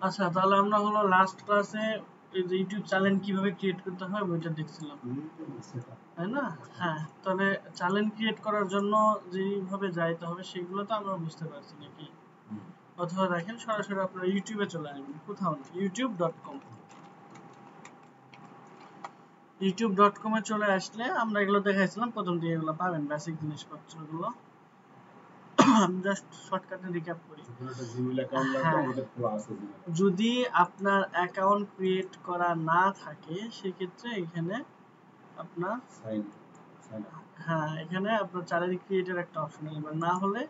আচ্ছা, তাহলে আমরা হলো লাস্ট ক্লাসে এই যে ইউটিউব চ্যানেল কিভাবে ক্রিয়েট করতে হয় ওইটা দেখছিলাম, তাই না? হ্যাঁ, তাহলে চ্যানেল ক্রিয়েট করার জন্য যেভাবে যাইতে হবে সেগুলো তো আমরা বুঝতে পারছি নাকি? অথবা দেখেন সরাসরি আপনারা ইউটিউবে চলে আসবেন, কোথাও না, youtube.com। youtube.com এ চলে আসলে আমরা এগুলো দেখাইছিলাম, প্রথম দিকে এগুলো পাবেন, বেসিক জিনিসপত্রগুলো। জাস্ট শর্টকাটে রিক্যাপ করি। হ্যাঁ, যদি আপনার অ্যাকাউন্ট ক্রিয়েট করা না থাকে সেক্ষেত্রে এখানে আপনার হ্যাঁ, এখানে আপনার চ্যানেল ক্রিয়েটের একটা অপশন আসবে, না হলে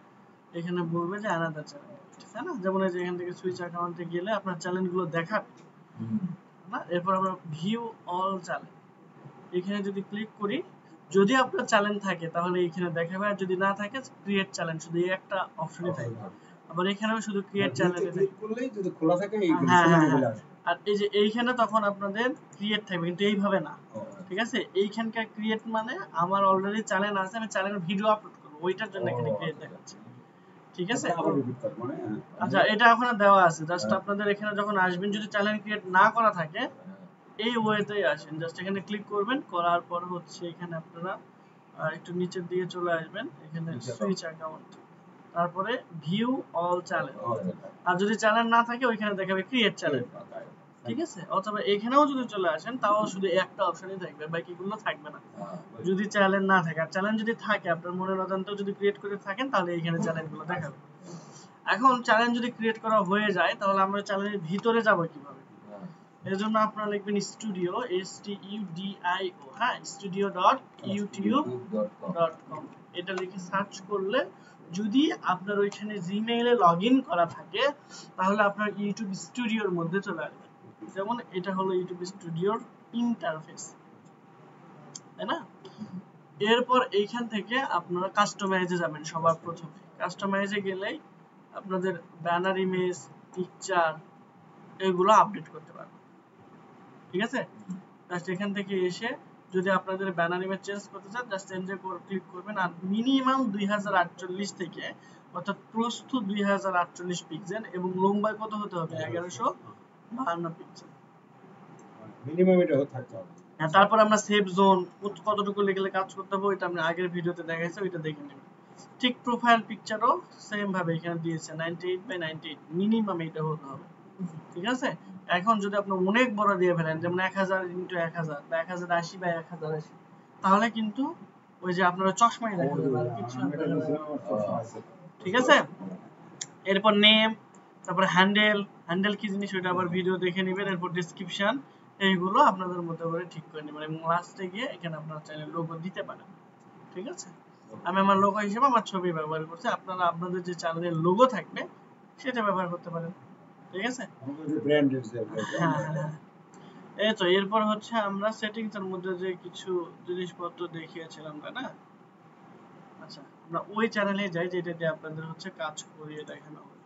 এখানে বলবে যে আনাদার চ্যানেল, তাই না? যেমন এই যে এখান থেকে সুইচ অ্যাকাউন্টে গেলে আপনার চ্যানেলগুলো দেখাবে না। এরপর আমরা ভিউ অল চ্যানেল, এখানে যদি ক্লিক করি, যদি আপনার চ্যানেল থাকে তাহলে এখানে দেখাবে, আর যদি না থাকে ক্রিয়েট চ্যানেল, শুধু এই একটা অপশনই থাকবে। আবার এখানেও শুধু ক্রিয়েট চ্যানেলে ক্লিক করলেই যদি খোলা থাকে আর এই যে এইখানে তখন আপনাদের ক্রিয়েট থাকবে, কিন্তু এইভাবে না, ঠিক আছে? এইখানকার ক্রিয়েট মানে আমার অলরেডি চ্যানেল আছে, আমি চ্যানেলের ভিডিও আপলোড করব, ওইটার জন্য এখানে ক্রিয়েট দেখাচ্ছে, ঠিক আছে? আচ্ছা, এটা ওখানে দেওয়া আছে, জাস্ট আপনাদের এখানে যখন আসবেন যদি চ্যানেল ক্রিয়েট না করা থাকে এই ওয়েতেই আসেন, জাস্ট এখানে ক্লিক করবেন, করার পর হচ্ছে এখানে আপনারা একটু নিচের দিকে চলে আসবেন, এখানে সুইচ অ্যাকাউন্ট, তারপরে ভিউ অল চ্যানেল, আর যদি চ্যানেল না থাকে ওইখানে দেখাবে ক্রিয়েট চ্যানেল, ঠিক আছে? অথবা এখানেও যদি চলে আসেন তাও শুধু একটা অপশনই থাকবে, বাকিগুলো থাকবে না যদি চ্যানেল না থাকে। আর চ্যানেল যদি থাকে, আপনার মনের অজান্তেও যদি ক্রিয়েট করে থাকেন, তাহলে এইখানে চ্যানেলগুলো দেখাবে। এখন চ্যানেল যদি ক্রিয়েট করা হয়ে যায় তাহলে আমরা চ্যানেলের ভিতরে যাব কিভাবে? এর জন্য আপনারা লিখবেন স্টুডিও, STUDIO, হ্যাঁ, studio.youtube.com, এটা লিখে সার্চ করলে যদি আপনার ওইখানে জিমেইলে লগইন করা থাকে তাহলে আপনার ইউটিউব স্টুডিওর মধ্যে চলে আসবে। যেমন এটা হলো ইউটিউব স্টুডিওর ইন্টারফেস, তাই না? এরপর এইখান থেকে আপনারা কাস্টমাইজে যাবেন। সবার প্রথমে কাস্টমাইজে গেলেই আপনাদের ব্যানার, ইমেজ, পিকচার এগুলো আপডেট করতে পারবেন, ঠিক আছে? জাস্ট এখান থেকে এসে যদি আপনাদের ব্যানার ইমেজ চেঞ্জ করতে চান, জাস্ট চেঞ্জে ক্লিক করবেন, আর মিনিমাম 2048 থেকে, অর্থাৎ প্রস্থ 2048 পিক্সেল এবং লম্বায় কত হতে হবে? 1152 পিক্সেল মিনিমাম, এটা থাকতে হবে। হ্যাঁ, তারপর আমরা সেভ জোন কতটুকু লিখলে কাজ করতে হবে ওইটা আমি আগের ভিডিওতে দেখাইছি, ওইটা দেখে নেবেন। ঠিক প্রোফাইল পিকচারও সেম ভাবে এখানে দিয়েছে 98/98, মিনিমাম এটা হতে হবে, ঠিক আছে? এখন যদি আপনি অনেক বড় দিয়ে ফেলেন, যেমন 1000x1000 বা 1080x1080, তাহলে কিন্তু ওই যে আপনারা চশমাই দেখা যাবে, আর কিছু ঠিক আছে? এরপর নেম, তারপর হ্যান্ডেল কি জিনিস ওইটা আবার ভিডিও দেখে নেবেন। এরপর ডেসক্রিপশন, এইগুলো আপনাদের মতো করে ঠিক করে নেবেন এবং লাস্টে গিয়ে এখানে আপনারা চাইলে লোগো দিতে পারেন, ঠিক আছে? আমি আমার লোগো হিসেবে আমার ছবি ব্যবহার করছি, আপনারা আপনাদের যে চ্যানেলের লোগো থাকবে সেটা ব্যবহার করতে পারেন, ঠিক আছে? হ্যাঁ, এই তো। এরপর হচ্ছে আমরা সেটিংস এর মধ্যে যে কিছু জিনিসপত্র দেখিয়েছিলাম, তাই না? আচ্ছা, আমরা ওই চ্যানেলে যাই যেটা দিয়ে আপনাদের হচ্ছে কাজ করিয়ে দেখানো হবে।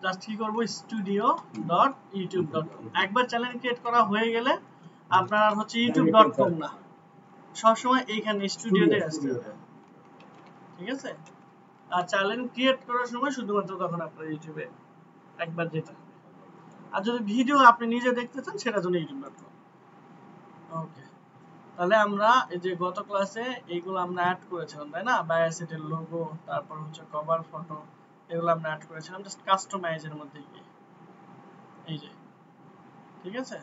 জাস্ট কি করব, studio.youtube.com। একবার চ্যানেল ক্রিয়েট করা হয়ে গেলে আপনার আর হচ্ছে youtube.com না, সবসময় এইখানে স্টুডিওতে আসতে হবে, ঠিক আছে? আর চ্যানেল ক্রিয়েট করার সময় শুধুমাত্র তখন আপনার ইউটিউবে একবার যেতে হবে, আর যদি ভিডিও আপনি নিজে দেখতে চান সেটার জন্য youtube.com। ওকে, তাহলে আমরা এই যে গত ক্লাসে এইগুলো আমরা অ্যাড করেছিলাম, তাই না? বায়োসেটের লোগো, তারপর হচ্ছে কভার ফটো, এগুলো আমরা অ্যাড করেছিলাম জাস্ট কাস্টমাইজের মধ্যে গিয়ে, এই যে, ঠিক আছে?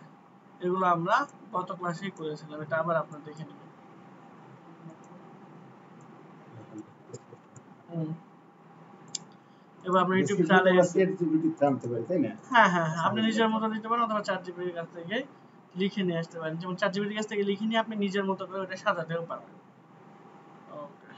এগুলো আমরা গত ক্লাসেই করেছিলাম, এটা আবার আপনারা দেখে নেবেন। এবার আপনি ইউটিউব চ্যানেলে চ্যাটজিপিটি জানতে পারেন, তাই না? হ্যাঁ, আপনি নিজের মতো দিতে পারেন, অথবা চ্যাটজিপিটির কাছ থেকে লিখে নিয়ে আসতে পারেন। যেমন চ্যাটজিপিটির কাছ থেকে লিখে নিয়ে আপনি নিজের মতো করে ওটা সাজাতেও পারবেন। ওকে,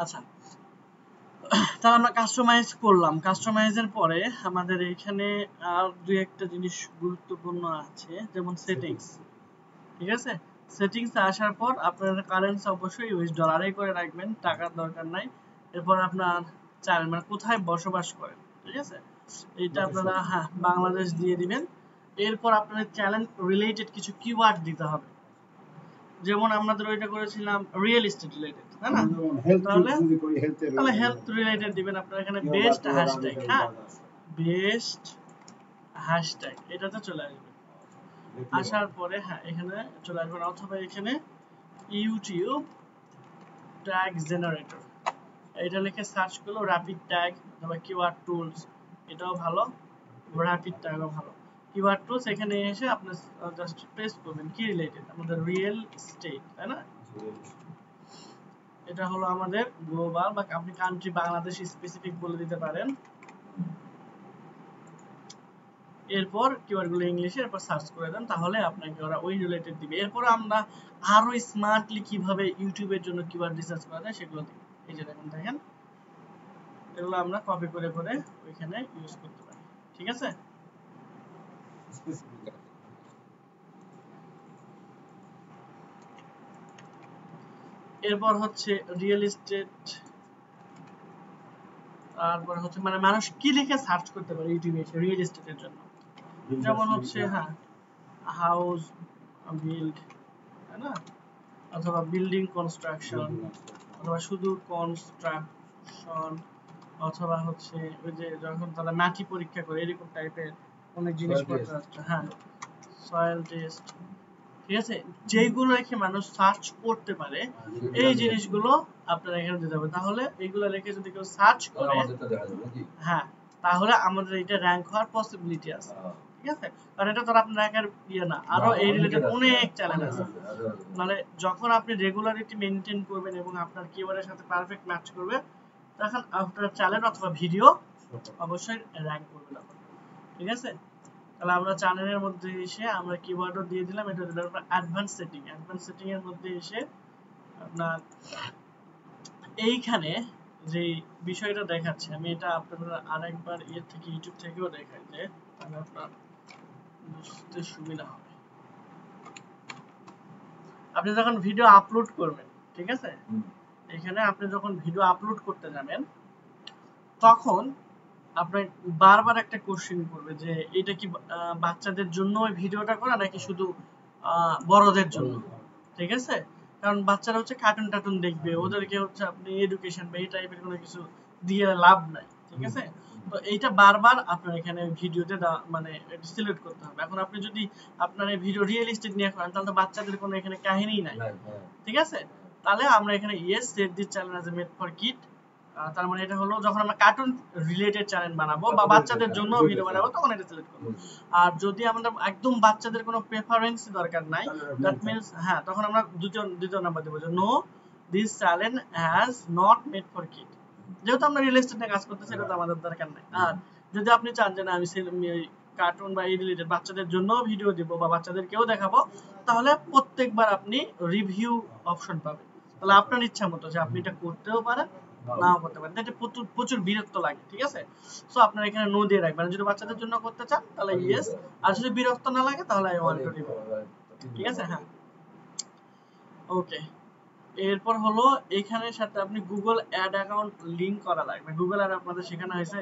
আচ্ছা, তাহলে আমরা কাস্টমাইজ করলাম। কাস্টমাইজের পরে আমাদের এখানে আর দুই একটা জিনিস গুরুত্বপূর্ণ আছে, যেমন সেটিংস, ঠিক আছে? সেটিংসে আসার পর আপনার কারেন্সি অবশ্যই ইউএস ডলারে করে রাখবেন, টাকার দরকার নাই। এরপর আপনার চ্যানেল মানে কোথায় বসবাস করেন, ঠিক আছে, এইটা আপনারা হ্যাঁ বাংলাদেশ দিয়ে দিবেন। এরপর আপনাদের চ্যানেল রিলেটেড কিছু কিওয়ার্ড দিতে হবে, যেমন আমাদের ওইটা করেছিলাম রিয়েল এস্টেট রিলেটেড, তাই না? তাহলে হেলথ রিলেটেড দিবেন আপনারা এখানে বেস্ট হ্যাশট্যাগ, হ্যাঁ বেস্ট হ্যাশট্যাগ এটাতে চলে আসবে। আসার পরে হ্যাঁ এখানে চলে আসবেন, অথবা এখানে ইউটিউব ট্যাগ জেনারেটর এটা লিখে সার্চ করলো, র্যাপিড ট্যাগ অথবা কিওয়ার্ড টুলস এটাও ভালো, র্যাপিড ট্যাগও ভালো। কিওয়ার্ড টুলস এখানে এসে আপনি জাস্ট পেস্ট করবেন কি রিলেটেড, আমাদের রিয়েল এস্টেট, তাই না? এটা হলো আমাদের গ্লোবাল, বা আপনি কান্ট্রি বাংলাদেশ স্পেসিফিক বলে দিতে পারেন। এরপর কিওয়ার্ডগুলো ইংলিশে, এরপর সার্চ করে দেন, তাহলে আপনাকে ওরা ওই রিলেটেড দিবে। এরপর আমরা আরো স্মার্টলি কিভাবে ইউটিউবের জন্য কিওয়ার্ড রিসার্চ করা যায় সেগুলো দিই। এই যে দেখেন এগুলো আমরা কপি করে করে ওইখানে ইউজ করতে পারি, ঠিক আছে? এরপর হচ্ছে রিয়েল এস্টেট, তারপর হচ্ছে মানে মানুষ কি লিখে সার্চ করতে পারে ইউটিউবে এসে রিয়েল এস্টেটের জন্য, যেমন হচ্ছে হ্যাঁ হাউস বিল্ড, তাই না, অথবা বিল্ডিং কনস্ট্রাকশন, অথবা শুধু কনস্ট্রাকশন, অথবা হচ্ছে ওই যে যখন তারা মাটি পরীক্ষা করে এরকম টাইপের অনেক জিনিসপত্র আছে, হ্যাঁ সয়েল টেস্ট, ঠিক আছে, যেগুলো রেখে মানুষ সার্চ করতে পারে এই জিনিসগুলো আপনারা এখানে দিতে হবে। তাহলে এইগুলো রেখে যদি কেউ সার্চ করে হ্যাঁ তাহলে আমাদের এটা র‍্যাঙ্ক হওয়ার পসিবিলিটি আছে, ঠিক আছে? কারণ এটা তো আপনার র্যাঙ্কের ইয়ে না, আরো এই রিলেটেড অনেক চ্যানেল আছে। মানে যখন আপনি রেগুলারিটি মেইনটেইন করবেন এবং আপনার কিওয়ার্ডের সাথে পারফেক্ট ম্যাচ করবে, তখন আপনার চ্যানেল অথবা ভিডিও অবশ্যই র‍্যাঙ্ক করবে না, ঠিক আছে? তাহলে আমরা চ্যানেলের মধ্যে এসে আমরা কিওয়ার্ডও দিয়ে দিলাম, এটা দিলাম আমরা অ্যাডভান্স সেটিং। অ্যাডভান্স সেটিং এর মধ্যে এসে আপনার এইখানে যে বিষয়টা দেখাচ্ছে, আমি এটা আপনাদের আরেকবার এর থেকে ইউটিউব থেকেও দেখাই যে তাহলে আপনার বুঝতে সুবিধা হবে। আপনি যখন ভিডিও আপলোড করবেন, ঠিক আছে, এখানে আপনি যখন ভিডিও আপলোড করতে যাবেন তখন আপনার বারবার একটা কোশ্চেন করবে যে এটা কি বাচ্চাদের জন্য ওই ভিডিওটা করা নাকি শুধু বড়দের জন্য, ঠিক আছে? কারণ বাচ্চারা হচ্ছে কার্টুন টার্টুন দেখবে, ওদেরকে হচ্ছে আপনি এডুকেশন বা এই টাইপের কোনো কিছু দিয়ে লাভ নাই, ঠিক আছে? তো এইটা বারবার আপনার এখানে ভিডিওতে মানে সিলেক্ট করতে হবে। এখন আপনি যদি আপনার এই ভিডিও রিয়েলিস্টিক নিয়ে করেন তাহলে তো বাচ্চাদের কোনো এখানে কাহিনীই নাই, ঠিক আছে? তাহলে আমরা এখানে yes set this channel as a made for kid, তার মানে এটা হলো যখন আমরা কার্টুন রিলেটেড চ্যানেল বানাবো বা বাচ্চাদের জন্য ভিডিও বানাবো তখন এটা সিলেক্ট করব। আর যদি আমাদের একদম বাচ্চাদের কোনো প্রেফারেন্স দরকার নাই, দ্যাট মিন্স হ্যাঁ তখন আমরা দ্বিতীয় নাম্বার দেব যে no this channel has not made for kid. যেহেতু আমরা রিয়েল এস্টেট নিয়ে কাজ করতেছি এটা তো আমাদের দরকার নাই। আর যদি আপনি চান যে না আমি কার্টুন বা এই রিলেটেড বাচ্চাদের জন্য ভিডিও দিব বা বাচ্চাদেরকেও দেখাবো, তাহলে প্রত্যেকবার আপনি রিভিউ অপশন পাবেন। তাহলে আপনার ইচ্ছা মতো যে আপনি এটা করতেও পারেন নাও করতে পারেন, এটা প্রচুর বিরক্ত লাগে, ঠিক আছে? সো আপনারা এখানে নো দিয়ে রাখবেন। যদি বাচ্চাদের জন্য করতে চান তাহলে ইয়েস, আর যদি বিরক্ত না লাগে তাহলে আই ওয়ান্ট টু রিভিউ, ঠিক আছে? হ্যাঁ ওকে। এরপর হলো এখানের সাথে আপনি গুগল অ্যাড অ্যাকাউন্ট লিংক করা লাগবে। গুগল অ্যাড আপনাদের শেখানো হয়েছে?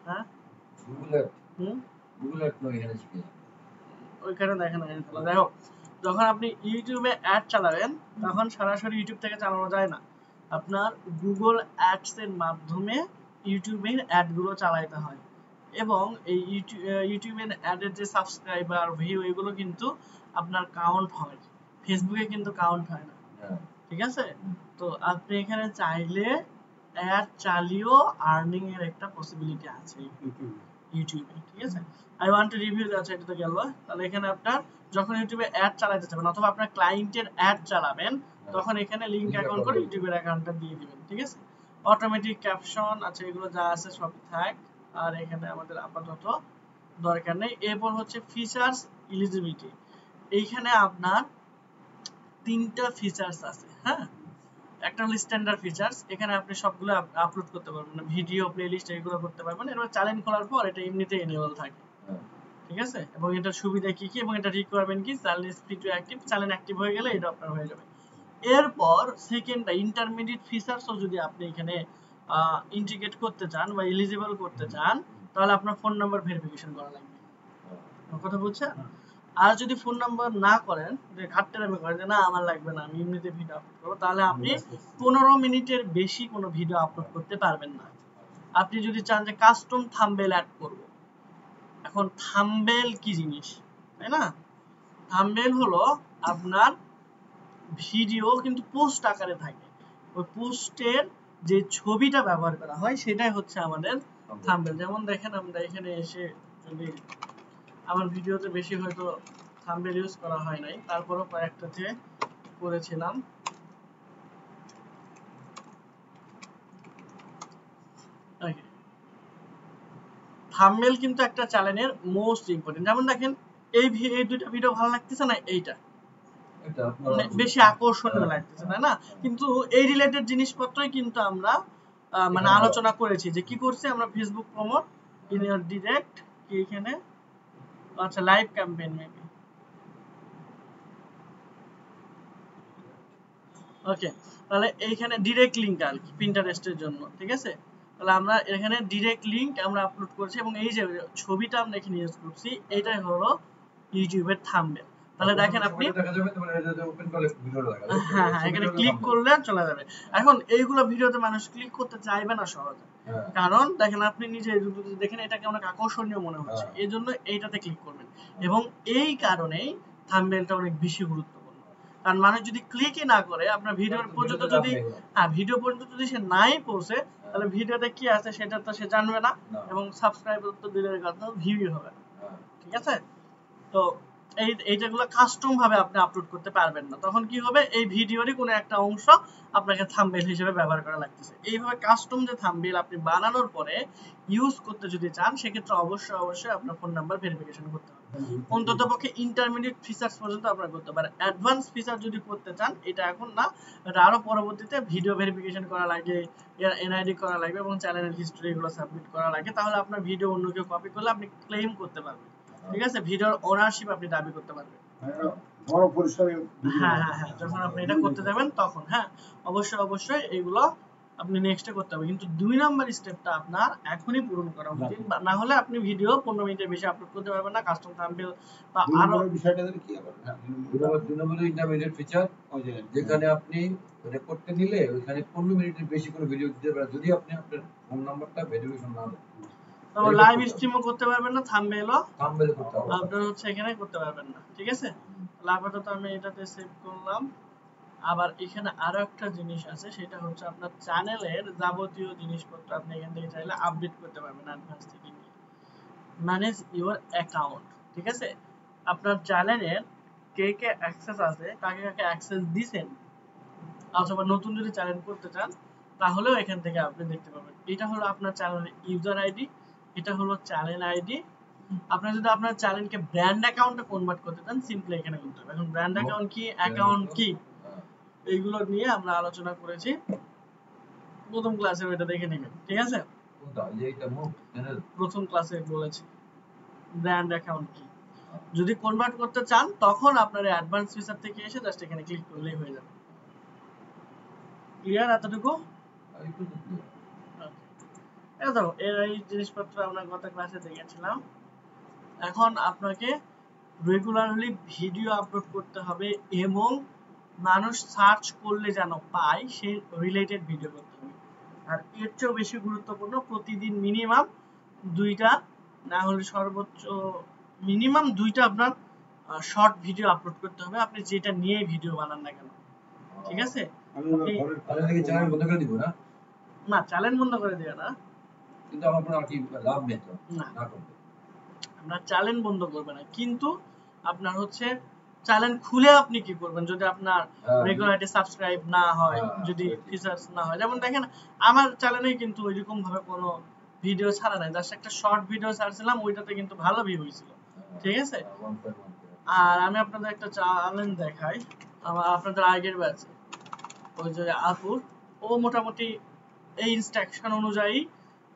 হ্যাঁ গুগল অ্যাড তো এখানে শিখে ওইখানে দেখেন দেখো যখন আপনি ইউটিউবে অ্যাড চালাবেন তখন সরাসরি ইউটিউব থেকে চালানো যায় না, আপনার গুগল অ্যাডস এর মাধ্যমে ইউটিউবের অ্যাড গুলো চালাতে হয়। এবং এই ইউটিউবের অ্যাডের যে সাবস্ক্রাইবার ভিউ এগুলো কিন্তু আপনার কাউন্ট হয়, ফেসবুকে কিন্তু কাউন্ট হয় না, ঠিক আছে? তো আপনি এখানে চাইলে অ্যাড চালিয়েও আর্নিং এর একটা পসিবিলিটি আছে ইউটিউবে, ঠিক আছে? আই ওয়ান্ট টু রিভিউ আছে, এটা তো গেল। তাহলে এখানে আপনার যখন ইউটিউবে অ্যাড চালাতে যাবেন অথবা আপনার ক্লায়েন্টের অ্যাড চালাবেন তখন এখানে লিংক অ্যাকাউন্ট করে ইউটিউবের অ্যাকাউন্টটা দিয়ে দিবেন, ঠিক আছে? অটোমেটিক ক্যাপশন আছে, এগুলো যা আছে সব থাক, আর এখানে আমাদের আপাতত দরকার নেই। এরপর হচ্ছে ফিচারস এলিজিবিলিটি, এইখানে আপনার তিনটা ফিচারস আছে, হ্যাঁ একটা হলো স্ট্যান্ডার্ড ফিচারস, এখানে আপনি সবগুলো আপলোড করতে পারবেন, ভিডিও প্লেলিস্ট এগুলো করতে পারবেন। এরপর চ্যানেল খোলার পর এটা এমনিতেই এনেবল থাকে, ঠিক আছে, এবং এটার সুবিধা কি কি এবং এটা রিকোয়ারমেন্ট কি, channel speed to active, channel active হয়ে গেলে এটা আপনার হয়ে যাবে। এরপর সেকেন্ডটা ইন্টারমিডিয়েট ফিচারসও যদি আপনি এখানে ইন্টিগ্রেট করতে চান বা এলিজিবল করতে চান, তাহলে আপনার ফোন নাম্বার ভেরিফিকেশন করা লাগবে। কথা বুঝছেন? আর যদি ফোন নাম্বার না করেন, যে ঘাটতেরামি করেন যে না আমার লাগবে না, আমি এমনিতে ভিডিও আপলোড করবো, তাহলে আপনি 15 মিনিটের বেশি কোনো ভিডিও আপলোড করতে পারবেন না। আপনি যদি চান যে কাস্টম থাম্বনেল অ্যাড করব, এখন থাম্বনেল কি জিনিস, তাই না? থাম্বনেল হলো আপনার ভিডিও কিন্তু পোস্ট আকারে থাকে, ওই পোস্টের যে ছবিটা ব্যবহার করা হয় সেটাই হচ্ছে আমাদের থাম্বনেল। যেমন দেখেন আমরা এখানে এসে যদি আমার ভিডিওতে বেশি হয়তো থাম্বনেল ইউজ করা হয় নাই, তারপরও কয়েকটাতে করেছিলাম। থাম্বনেল কিন্তু একটা চ্যানেলের মোস্ট ইম্পর্টেন্ট। যেমন দেখেন এই দুইটা ভিডিও ভালো লাগতেছে না, এইটা বেশি আকর্ষণীয় লাগতেছে না, কিন্তু এই রিলেটেড জিনিসপত্রই কিন্তু আমরা মানে আলোচনা করেছি যে কি করছি আমরা, Facebook promote in your direct কি এখানে, আচ্ছা লাইভ ক্যাম্পেইন মেবি, ওকে। তাহলে এইখানে ডিরেক্ট লিংক আর কি পিন্টারেস্টের জন্য, ঠিক আছে। তাহলে আমরা এখানে ডিরেক্ট লিংক আমরা আপলোড করছি এবং এই যে ছবিটা আমরা এখানে ইউজ করছি এটাই হলো ইউটিউবের থাম্বনেল। তাহলে দেখেন আপনি হ্যাঁ হ্যাঁ এখানে ক্লিক করলে চলে যাবে। এখন এইগুলো ভিডিওতে মানুষ ক্লিক করতে চাইবে না সহজে, কারণ দেখেন আপনি নিজে দেখেন এটাকে অনেক আকর্ষণীয় মনে হচ্ছে, এই জন্য এইটাতে ক্লিক করবেন। এবং এই কারণেই থাম্বনেলটা অনেক বেশি গুরুত্বপূর্ণ, কারণ মানুষ যদি ক্লিকই না করে আপনার ভিডিওর পর্যন্ত যদি ভিডিও পর্যন্ত যদি সে নাই পৌঁছে, তাহলে ভিডিওতে কি আছে সেটা তো সে জানবে না, এবং সাবস্ক্রাইবার তো দূরের কথা ভিউই হবে না, ঠিক আছে। তো এইটাগুলো কাস্টম ভাবে আপনি আপলোড করতে পারবেন না, তখন কি হবে এই ভিডিওরই কোনো একটা অংশ আপনাকে থাম্বনেল হিসেবে ব্যবহার করা লাগতেছে। এইভাবে কাস্টম যে থাম্বনেল আপনি বানানোর পরে ইউজ করতে যদি চান, সেক্ষেত্রে অবশ্যই আপনার ফোন নাম্বার ভেরিফিকেশন করতে হবে। অন্ততপক্ষে ইন্টারমিডিয়েট ফিচার্স পর্যন্ত আপনারা করতে পারেন। অ্যাডভান্স ফিচার যদি করতে চান, এটা এখন না, এটা আরো পরবর্তীতে ভিডিও ভেরিফিকেশন করা লাগে, এনআইডি করা লাগবে এবং চ্যানেলের হিস্ট্রি এগুলো সাবমিট করা লাগে, তাহলে আপনার ভিডিও অন্য কেউ কপি করলে আপনি ক্লেম করতে পারবেন, ঠিক আছে, ভিডিওর ওনারশিপ আপনি দাবি করতে পারবেন। বড় পরিসরে হ্যাঁ যখন আপনি এটা করতে যাবেন তখন অবশ্যই এগুলো আপনি নেক্সটে করতে হবে, কিন্তু 2 নাম্বার স্টেপটা আপনার এখনই পূরণ করা উচিত, না হলে আপনি ভিডিও 15 মিনিটের বেশি আপলোড করতে পারবেন না, কাস্টম থাম্বনেল বা আরো বিষয়টা কি হবে। 2 নম্বরে ইন্টারমিডিয়েট ফিচার, ওই যে যেখানে আপনি এটা করতে দিলে ওখানে 15 মিনিটের বেশি কোনো ভিডিও দিতে পারেন যদি আপনি আপনার ফোন নাম্বারটা ভেরিফিকেশন না দেন। তবে লাইভ স্ট্রিমও করতে পারবেন না, থাম্বনেলও করতে হবে, আপনারা হচ্ছে এখানে করতে পারবেন না, ঠিক আছে। তাহলে আপাতত আমি এটাতে সেভ করলাম। আবার এখানে আরো একটা জিনিস আছে, সেটা হচ্ছে আপনার চ্যানেলের যাবতীয় জিনিসপত্র আপনি এখান থেকে চাইলে আপডেট করতে পারবেন অ্যাডভান্স থেকে নিয়ে। ম্যানেজ ইওর অ্যাকাউন্ট, ঠিক আছে, আপনার চ্যানেলের কে কে অ্যাক্সেস আছে, কাকে কাকে অ্যাক্সেস দিবেন, অথবা নতুন যদি চ্যানেল করতে চান তাহলেও এখান থেকে আপনি দেখতে পাবেন। এটা হলো আপনার চ্যানেলের ইউজার আইডি, এটা হলো চ্যানেল আইডি। আপনারা যদি আপনার চ্যানেলকে ব্র্যান্ড অ্যাকাউন্টে কনভার্ট করতে চান, সিম্পলি এখানে করতে হবে। এখন ব্র্যান্ড অ্যাকাউন্ট কি, অ্যাকাউন্ট কি, এইগুলো নিয়ে আমরা আলোচনা করেছি প্রথম ক্লাসে, ওইটা দেখে নেবেন, ঠিক আছে। প্রথম ক্লাসে বলেছি ব্র্যান্ড অ্যাকাউন্ট কি। যদি কনভার্ট করতে চান তখন আপনার অ্যাডভান্স ফিচার থেকে এসে জাস্ট এখানে ক্লিক করলেই হয়ে যাবে। ক্লিয়ার এতটুকু? এই জিনিসপত্র আমরা গত ক্লাসে দেখেছিলাম। এখন আপনাকে রেগুলারলি ভিডিও আপলোড করতে হবে এবং মানুষ সার্চ করলে যেন পায় সেই রিলেটেড ভিডিও করতে হবে। আর এর চেয়েও বেশি গুরুত্বপূর্ণ, প্রতিদিন মিনিমাম 2টা, না হলে সর্বোচ্চ মিনিমাম 2টা আপনার শর্ট ভিডিও আপলোড করতে হবে, আপনি যেটা নিয়ে ভিডিও বানান না কেন, ঠিক আছে। চ্যানেল বন্ধ করে দিব না, চ্যানেল বন্ধ করে দিও না, কিন্তু আমার কোনো আর কি লাভ নেই তো, না আমরা চ্যানেল বন্ধ করব না, কিন্তু আপনার হচ্ছে চ্যানেল খুলে আপনি কি করবেন যদি আপনার রেগুলারলি সাবস্ক্রাইব না হয়, যদি ফিচারস না হয়। যেমন দেখেন আমার চ্যানেলে কিন্তু ওইরকম ভাবে কোনো ভিডিও ছাড়া নাই, জাস্ট একটা শর্ট ভিডিও ছাড়ছিলাম, ওইটাতে কিন্তু ভালো ভিউ হয়েছিল, ঠিক আছে। আর আমি আপনাদের একটা চ্যানেল দেখাই, আপনাদের আগের ব্যাচে ওই যে আপুর, ও মোটামুটি এই ইনস্ট্রাকশন অনুযায়ী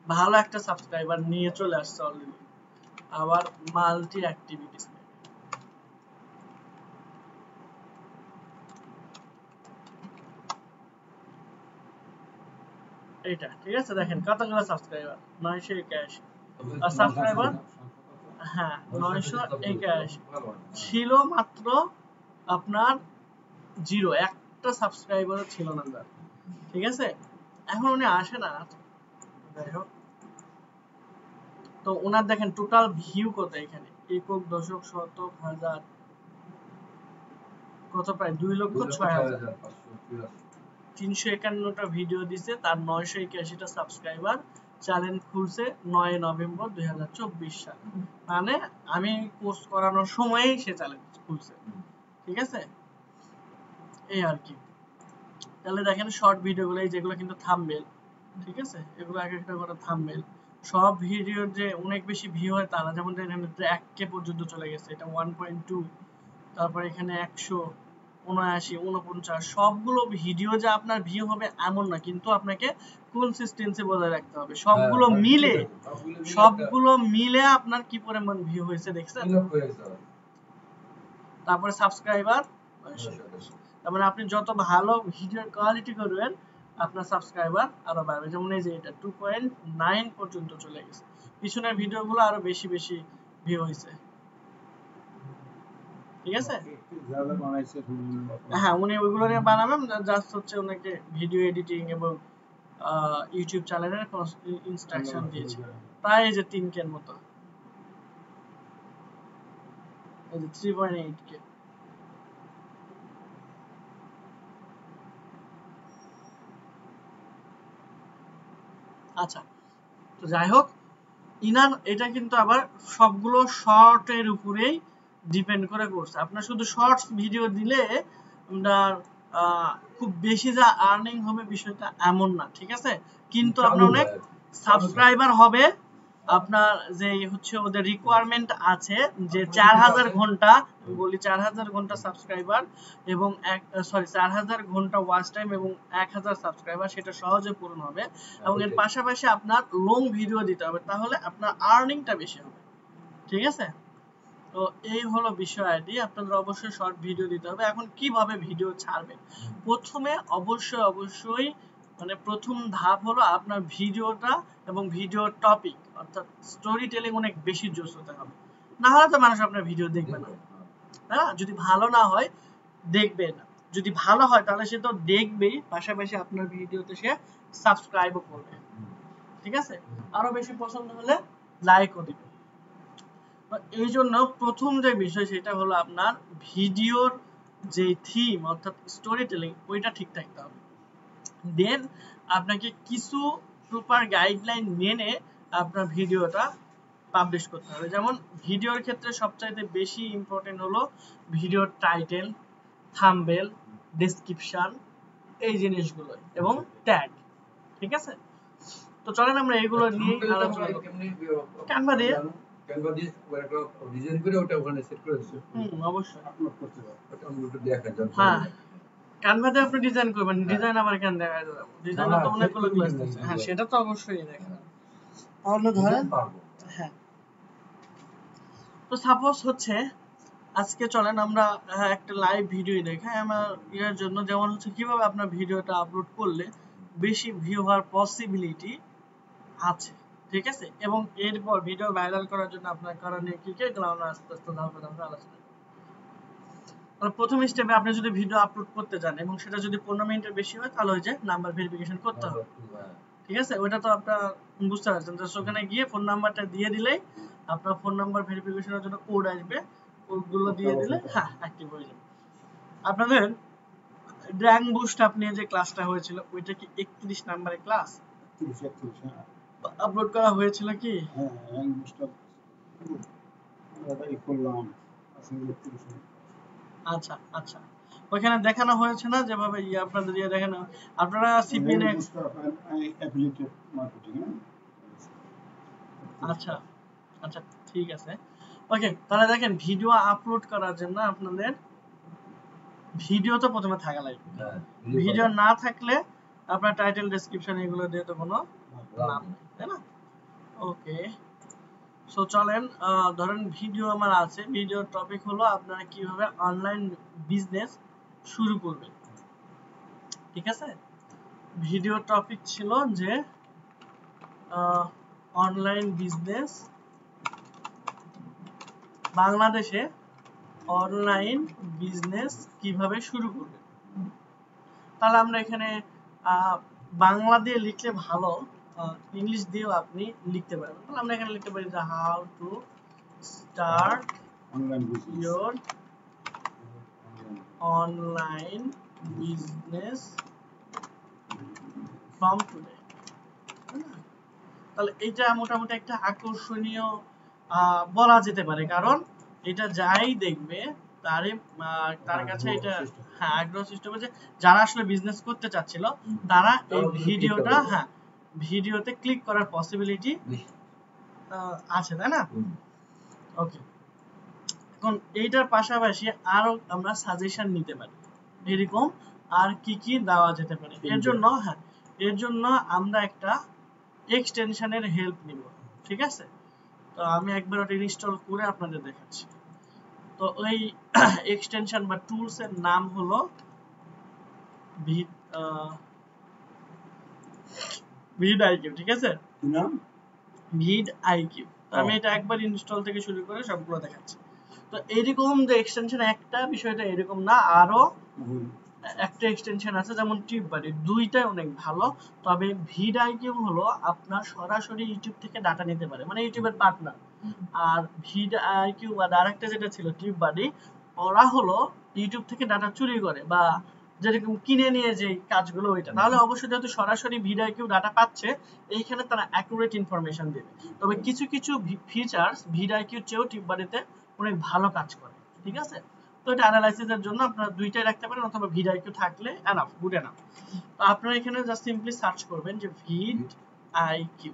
ভালো একটা সাবস্ক্রাইবার নিয়ে চলে আসছে অলরেডি। আবার মাল্টি অ্যাক্টিভিটিস এইটা ঠিক আছে। দেখেন কতগুলো সাবস্ক্রাইবার 981 আর সাবস্ক্রাইবার হ্যাঁ 981 ছিল মাত্র আপনার জিরো, একটা সাবস্ক্রাইবারও ছিল না তার, ঠিক আছে। এখন উনি আসে না, যাই হোক। তো ওনার দেখেন টোটাল ভিউ কত এখানে, একক দশক শতক হাজার কত, প্রায় 2,06,000। 351টা ভিডিও দিছে, তার 981টা সাবস্ক্রাইবার। চ্যানেল খুলছে 9 নভেম্বর 2024 সাল, মানে আমি পোস্ট করানোর সময়ই সে চ্যানেল খুলছে, ঠিক আছে। এই আর কি। তাহলে দেখেন শর্ট ভিডিওগুলো যেগুলো কিন্তু থাম্বনেল, ঠিক আছে, এগুলো এক একটা করে থাম্বনেল। সব ভিডিওর যে অনেক বেশি ভিউ হয় তা না, যেমন দেখেন 1K পর্যন্ত চলে গেছে, এটা 1.2, তারপর এখানে 100, 79, 49, সবগুলো ভিডিও যে আপনার ভিউ হবে এমন না, কিন্তু আপনাকে কনসিস্টেন্সি বজায় রাখতে হবে। সবগুলো মিলে আপনার কি পরিমাণ ভিউ হয়েছে দেখছেন। তারপরে সাবস্ক্রাইবার, তার মানে আপনি যত ভালো ভিডিওর কোয়ালিটি করবেন আপনার সাবস্ক্রাইবার আরো বাড়বে। যেমন এই যে এটা 2.9 পর্যন্ত চলে গেছে, পিছনের ভিডিওগুলো আরো বেশি বেশি ভিউ হয়েছে, ঠিক আছে। হ্যাঁ উনি ওইগুলো নিয়ে বানাবেন, জাস্ট হচ্ছে ওনাকে ভিডিও এডিটিং এবং ইউটিউব চ্যানেলের ইনস্ট্রাকশন দিয়েছে। প্রায় এই যে 3K এর মতো, এই যে 3.8K। আচ্ছা, তো যাই হোক, ইনার এটা কিন্তু আবার সবগুলো শর্টের উপরেই ডিপেন্ড করে করছে। আপনার শুধু শর্টস ভিডিও দিলে আপনার খুব বেশি যা আর্নিং হবে বিষয়টা এমন না, ঠিক আছে। কিন্তু আপনার অনেক সাবস্ক্রাইবার হবে, আপনার যে হচ্ছে ওদের রিকোয়ারমেন্ট আছে যে 4000 ঘন্টা, বলি 4000 ঘন্টা সাবস্ক্রাইবার এবং 4000 ঘন্টা ওয়াচ টাইম এবং 1000 সাবস্ক্রাইবার, সেটা সহজে পূরণ হবে। এবং এর পাশাপাশি আপনার লং ভিডিও দিতে হবে, তাহলে আপনার আর্নিংটা বেশি হবে, ঠিক আছে। তো এই হলো বিষয়টি, আপনাদের অবশ্যই শর্ট ভিডিও দিতে হবে। এখন কিভাবে ভিডিও ছাড়বেন, প্রথমে অবশ্যই মানে প্রথম ধাপ হলো আপনার ভিডিওটা এবং ভিডিওর টপিক অর্থাৎ স্টোরি টেলিং অনেক বেশি জোস হতে হবে, না হলে তো মানুষ আপনার ভিডিও দেখবে না, হ্যাঁ। যদি ভালো না হয় দেখবে না, যদি ভালো হয় তাহলে সে তো দেখবেই, পাশাপাশি আপনার ভিডিওতে সে সাবস্ক্রাইবও করবে, ঠিক আছে। আরো বেশি পছন্দ হলে লাইকও দিবে। এই জন্য প্রথম যে বিষয় সেটা হলো আপনার ভিডিওর যে থিম অর্থাৎ স্টোরি টেলিং ওইটা ঠিক থাকতে হবে। দেন আপনাকে কিছু প্রপার গাইডলাইন মেনে আপনার ভিডিওটা পাবলিশ করতে হবে। যেমন ভিডিওর ক্ষেত্রে সবচাইতে বেশি ইম্পর্টেন্ট হলো ভিডিওর টাইটেল, থাম্বনেল, ডেসক্রিপশন, এই জিনিসগুলো এবং ট্যাগ, ঠিক আছে। তো চলেন আমরা এগুলো নিয়ে আলোচনা করি। ক্যানভা দিয়ে ডিজাইন করে ওটা ওখানে সেট করে দিতে অবশ্যই আপলোড করতে হবে, ওটা আমরা একটু দেখাই যাবে। হ্যাঁ ক্যানভাতে আপনি ডিজাইন করবেন, ডিজাইন আবার কেন দেখা যাবে, ডিজাইন তো অনেকগুলো ক্লাস আছে। হ্যাঁ সেটা তো অবশ্যই দেখা যাবে। তাহলে ধরেন হ্যাঁ, তো সাপোজ হচ্ছে আজকে চলেন আমরা একটা লাইভ ভিডিও দেখাই আমার ইয়ার জন্য, যেমন হচ্ছে কিভাবে আপনার ভিডিওটা আপলোড করলে বেশি ভিউ হওয়ার পসিবিলিটি আছে, ঠিক আছে। এবং এরপর ভিডিও ভাইরাল করার জন্য আপনার করণীয় কি কি, এগুলো আমরা আস্তে আস্তে ধাপে ধাপে আলোচনা করব। প্রথম স্টেপে আপনি যদি ভিডিও আপলোড করতে যান এবং সেটা যদি 15 মিনিটের বেশি হয় তাহলে ওই যে নাম্বার ভেরিফিকেশন করতে হবে, ঠিক আছে। ওইটা তো আপনারা বুঝতে পারছেন, তো সেখানে গিয়ে ফোন নাম্বারটা দিয়ে দিলেই আপনার ফোন নাম্বার ভেরিফিকেশনের জন্য কোড আসবে, কোডগুলো দিয়ে দিলে হ্যাঁ অ্যাক্টিভ হয়ে যাবে। আপনাদের র্যাঙ্ক বুস্ট আপনি যে ক্লাসটা হয়েছিল ওইটা কি 31 নম্বরের ক্লাস? 31 হ্যাঁ আপলোড করা হয়েছিল কি? হ্যাঁ র্যাঙ্ক বুস্টটা ওটাই করলাম আচ্ছা আচ্ছা, ওখানে দেখানো হয়েছে না যেভাবে আপনাদের দেখানো, আপনারা সিপিএন অ্যাফিলিয়েটেড মার্কেটিং। আচ্ছা আচ্ছা ঠিক আছে ওকে। তাহলে দেখেন ভিডিও আপলোড করার জন্য আপনাদের ভিডিও তো প্রথমে থাকা লাগবে, ভিডিও না থাকলে আপনার টাইটেল ডেসক্রিপশন এগুলো দিয়ে তো কোনো লাভ নেই, তাই না? ওকে সো চলেন, ধরেন ভিডিও আমার আছে, ভিডিওর টপিক হলো আপনারা কিভাবে অনলাইন বিজনেস শুরু করবেন। ঠিক আছে, ভিডিও টপিক ছিল যে অনলাইন বিজনেস বাংলাদেশে অনলাইন বিজনেস কিভাবে শুরু করবেন। তাহলে আমরা এখানে বাংলা দিয়ে লিখলে ভালো, ইংলিশ দিয়েও আপনি লিখতে পারবেন। তাহলে আমরা এখানে লিখতে পারি যে how to start your online business from today। তাহলে এটা মোটামুটি একটা আকর্ষণীয় বলা যেতে পারে, কারণ এটা যাই দেখবে তার কাছে এটা আগ্রহ সৃষ্টি হবে যে যারা আসলে বিজনেস করতে চাচ্ছিল তারা এই ভিডিওটা ভিডিওতে ক্লিক করার পসিবিলিটি আছে, তাই না? ওকে, এখন এইটার পাশাপাশি আরো আমরা সাজেশন নিতে পারি এরকম আর কি কি দেওয়া যেতে পারে। এর জন্য আমরা একটা এক্সটেনশনের হেল্প নিব। ঠিক আছে, তো আমি একবার ওটা ইনস্টল করে আপনাদের দেখাচ্ছি। তো ওই এক্সটেনশন বা টুলস এর নাম হলো ভিডআইকিউ। ঠিক আছে, কি নাম? ভিডআইকিউ। তো আমি এটা একবার ইনস্টল থেকে শুরু করে সবগুলো দেখাচ্ছি। তো এরকম যে এক্সটেনশন একটা বিষয়টা এরকম না, আরো একটা এক্সটেনশন আছে যেমন টিউববাডি, দুইটাই অনেক ভালো। তবে ভিডআইকিউ হলো আপনার সরাসরি ইউটিউব থেকে ডাটা নিতে পারে, মানে ইউটিউবের পার্টনার। আর ভিডআইকিউ বা আরেকটা যেটা ছিল টিউববাডি, ওরা হলো ইউটিউব থেকে ডাটা চুরি করে বা যেরকম কিনে নিয়ে যে কাজগুলো ওইটা। তাহলে অবশ্যই যেহেতু সরাসরি ভিডআইকিউ ডাটা পাচ্ছে, এইখানে তারা অ্যাকুরেট ইনফরমেশন দেবে। তবে কিছু কিছু ফিচার্স ভিডআইকিউ চেয়েও টিউববাডিতে অনেক ভালো কাজ করে। ঠিক আছে, তো এটা অ্যানালাইসিসের জন্য আপনারা দুইটাই রাখতে পারেন, অথবা ভিডআইকিউ থাকলে এনাফ, গুড এনাফ। তো আপনারা এখানে জাস্ট সিম্পলি সার্চ করবেন যে ভিডআইকিউ,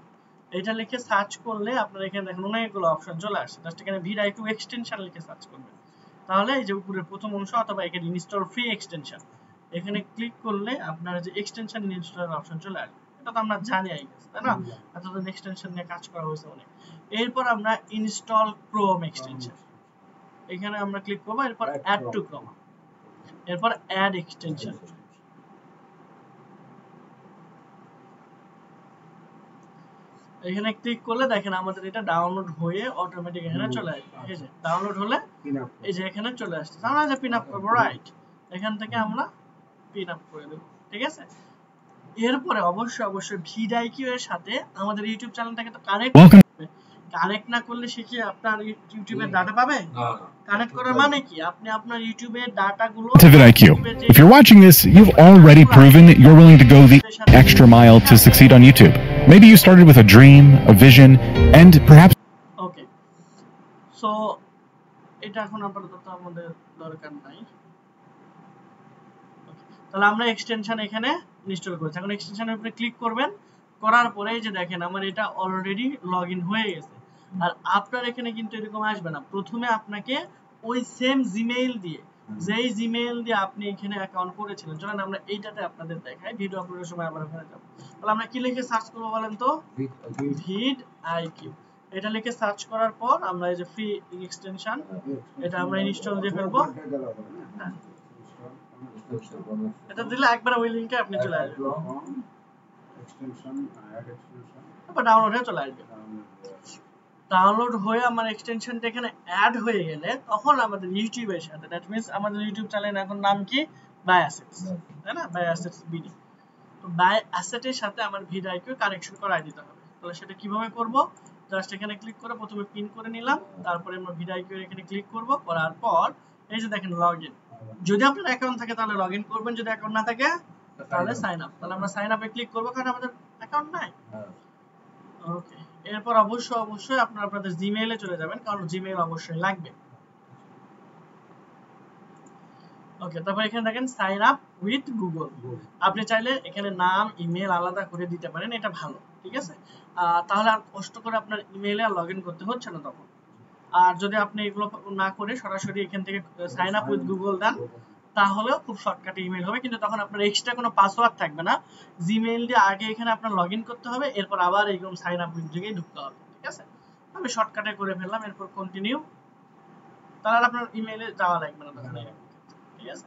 এটা লিখে সার্চ করলে আপনারা এখানে দেখেন অনেকগুলো অপশন চলে আসে। জাস্ট এখানে ভিডআইকিউ এক্সটেনশন লিখে সার্চ করবেন, তাহলে এই যে উপরের প্রথম অংশ অথবা এখানে ইনস্টল ফ্রি এক্সটেনশন, এখানে ক্লিক করলে আপনারা যে এক্সটেনশন ইনস্টলের অপশন চলে আসবে। এটা তো আমরা জানি আই গেস, তাই না? এতদিন এক্সটেনশন নিয়ে কাজ করা হয়েছে অনেক। এরপর আমরা ইনস্টল ক্রোম এক্সটেনশন, এখানে আমরা ক্লিক করব। এরপর অ্যাড টু ক্রোম, এরপর অ্যাড এক্সটেনশন। এখানে ক্লিক করলে দেখেন আমাদের এটা ডাউনলোড হয়ে অটোমেটিক এখানে চলে আসবে। ঠিক আছে, ডাউনলোড হলে এই যে এখানে চলে আসছে। আমরা যে পিন আপ করব, রাইট, এখান থেকে আমরা পিন আপ করে দেব। ঠিক আছে, এরপরে অবশ্যই ভিডআইকিউ এর সাথে আমাদের ইউটিউব চ্যানেলটাকে তো কানেক্ট না করলে সে কি আপনার ইউটিউবের ডাটা পাবে? কানেক্ট করার মানে কি, আপনি আপনার ইউটিউবের ডাটাগুলো vidIQ. If you're watching this, you've already proven that you're willing to go the extra mile to succeed on YouTube. Maybe you started with a dream, a vision, and perhaps okay, so এটা এখন আপাতত আমাদের দরকার নাই। তাহলে আমরা extension এখানে install করেছি। এখন এক্সটেনশনের উপরে ক্লিক করবেন, করার পরে যে দেখেন আমার এটা অলরেডি লগইন হয়ে গেছে। আর আপনার এখানে কিন্তু এরকম আসবে না, প্রথমে আপনাকে ওই সেম জিমেইল দিয়ে, যেই জিমেইল দিয়ে আপনি এখানে অ্যাকাউন্ট করেছিলেন, চলেন আমরা এইটাতে আপনাদের দেখাই, ভিডিও আপলোডের সময় আবার ওখানে যাব। তাহলে আমরা কি লিখে সার্চ করব বলেন তো? ভিডআইকিউ। এটা লিখে সার্চ করার পর আমরা এই যে ফ্রি এক্সটেনশন, এটা আমরা ইনস্টল দিয়ে ফেলবো। এটা দিলে একবার ওই লিংকে আপনি চলে আসবেন, তারপর ডাউনলোড হয়ে চলে আসবে। ডাউনলোড হয়ে আমার এক্সটেনশনটা এখানে অ্যাড হয়ে গেলে তখন আমাদের ইউটিউবের সাথে, দ্যাট মিন্স আমাদের ইউটিউব চ্যানেল এখন নাম কি, বাই অ্যাসেটস, তাই না? Buy assets BD. তো বাই অ্যাসেটের সাথে আমার ভিডআইকিউ কানেকশন করাই দিতে হবে। তাহলে সেটা কিভাবে করব? জাস্ট এখানে ক্লিক করে প্রথমে পিন করে নিলাম, তারপরে আমরা ভিডআইকিউ এখানে ক্লিক করব, করার পর এই যে দেখেন লগইন। যদি আপনার অ্যাকাউন্ট থাকে তাহলে লগইন করবেন, যদি অ্যাকাউন্ট না থাকে তাহলে সাইন আপ। তাহলে আমরা সাইন আপে ক্লিক করব, কারণ আমাদের অ্যাকাউন্ট নাই। ওকে, এরপর অবশ্যই আপনারা আপনাদের জিমেইলে চলে যাবেন, কারণ জিমেইল অবশ্যই লাগবে। ওকে, তারপর এখানে দেখেন সাইন আপ উইথ গুগল। আপনি চাইলে এখানে নাম, ইমেল আলাদা করে দিতে পারেন, এটা ভালো। ঠিক আছে, তাহলে আর কষ্ট করে আপনার ইমেইলে লগইন করতে হচ্ছে না তখন। আর যদি আপনি এগুলো না করে সরাসরি এখান থেকে সাইন আপ উইথ গুগল দেন, তাহলেও খুব শর্টকাটে ইমেল হবে, কিন্তু তখন আপনার এক্সট্রা কোনো পাসওয়ার্ড থাকবে না। জিমেইল দিয়ে আগে এখানে আপনার লগইন করতে হবে, এরপর আবার এইরকম সাইন আপ উইথ দিকেই ঢুকতে হবে। ঠিক আছে, আমি শর্টকাটে করে ফেললাম, এরপর কন্টিনিউ। তাহলে আপনার ইমেইলে যাওয়া লাগবে না তখন, ঠিক আছে।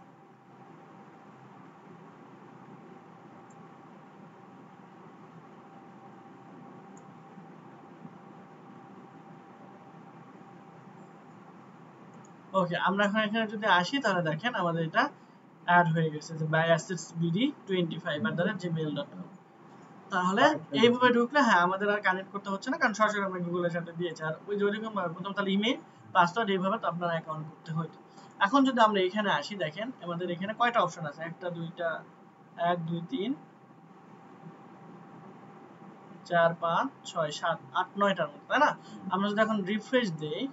ওকে, আমরা এখন এখানে যদি আসি তাহলে দেখেন আমাদের এটা অ্যাড হয়ে গেছে যে byassetsbd25@gmail.com। তাহলে এইভাবে ঢুকলে হ্যাঁ আমাদের আর কানেক্ট করতে হচ্ছে না, কারণ সরাসরি আমরা গুগলের সাথে দিয়েছি। আর ওই যে ওইরকম প্রথম তাহলে ইমেল পাসওয়ার্ড এইভাবে তো আপনার অ্যাকাউন্ট করতে হতো। এখন যদি আমরা এখানে আসি, দেখেন আমাদের এখানে কয়টা অপশন আছে, একটা দুইটা 1 2 3 4 5 6 7 8 9টার মতো, তাই না? আমরা যদি এখন রিফ্রেশ দেই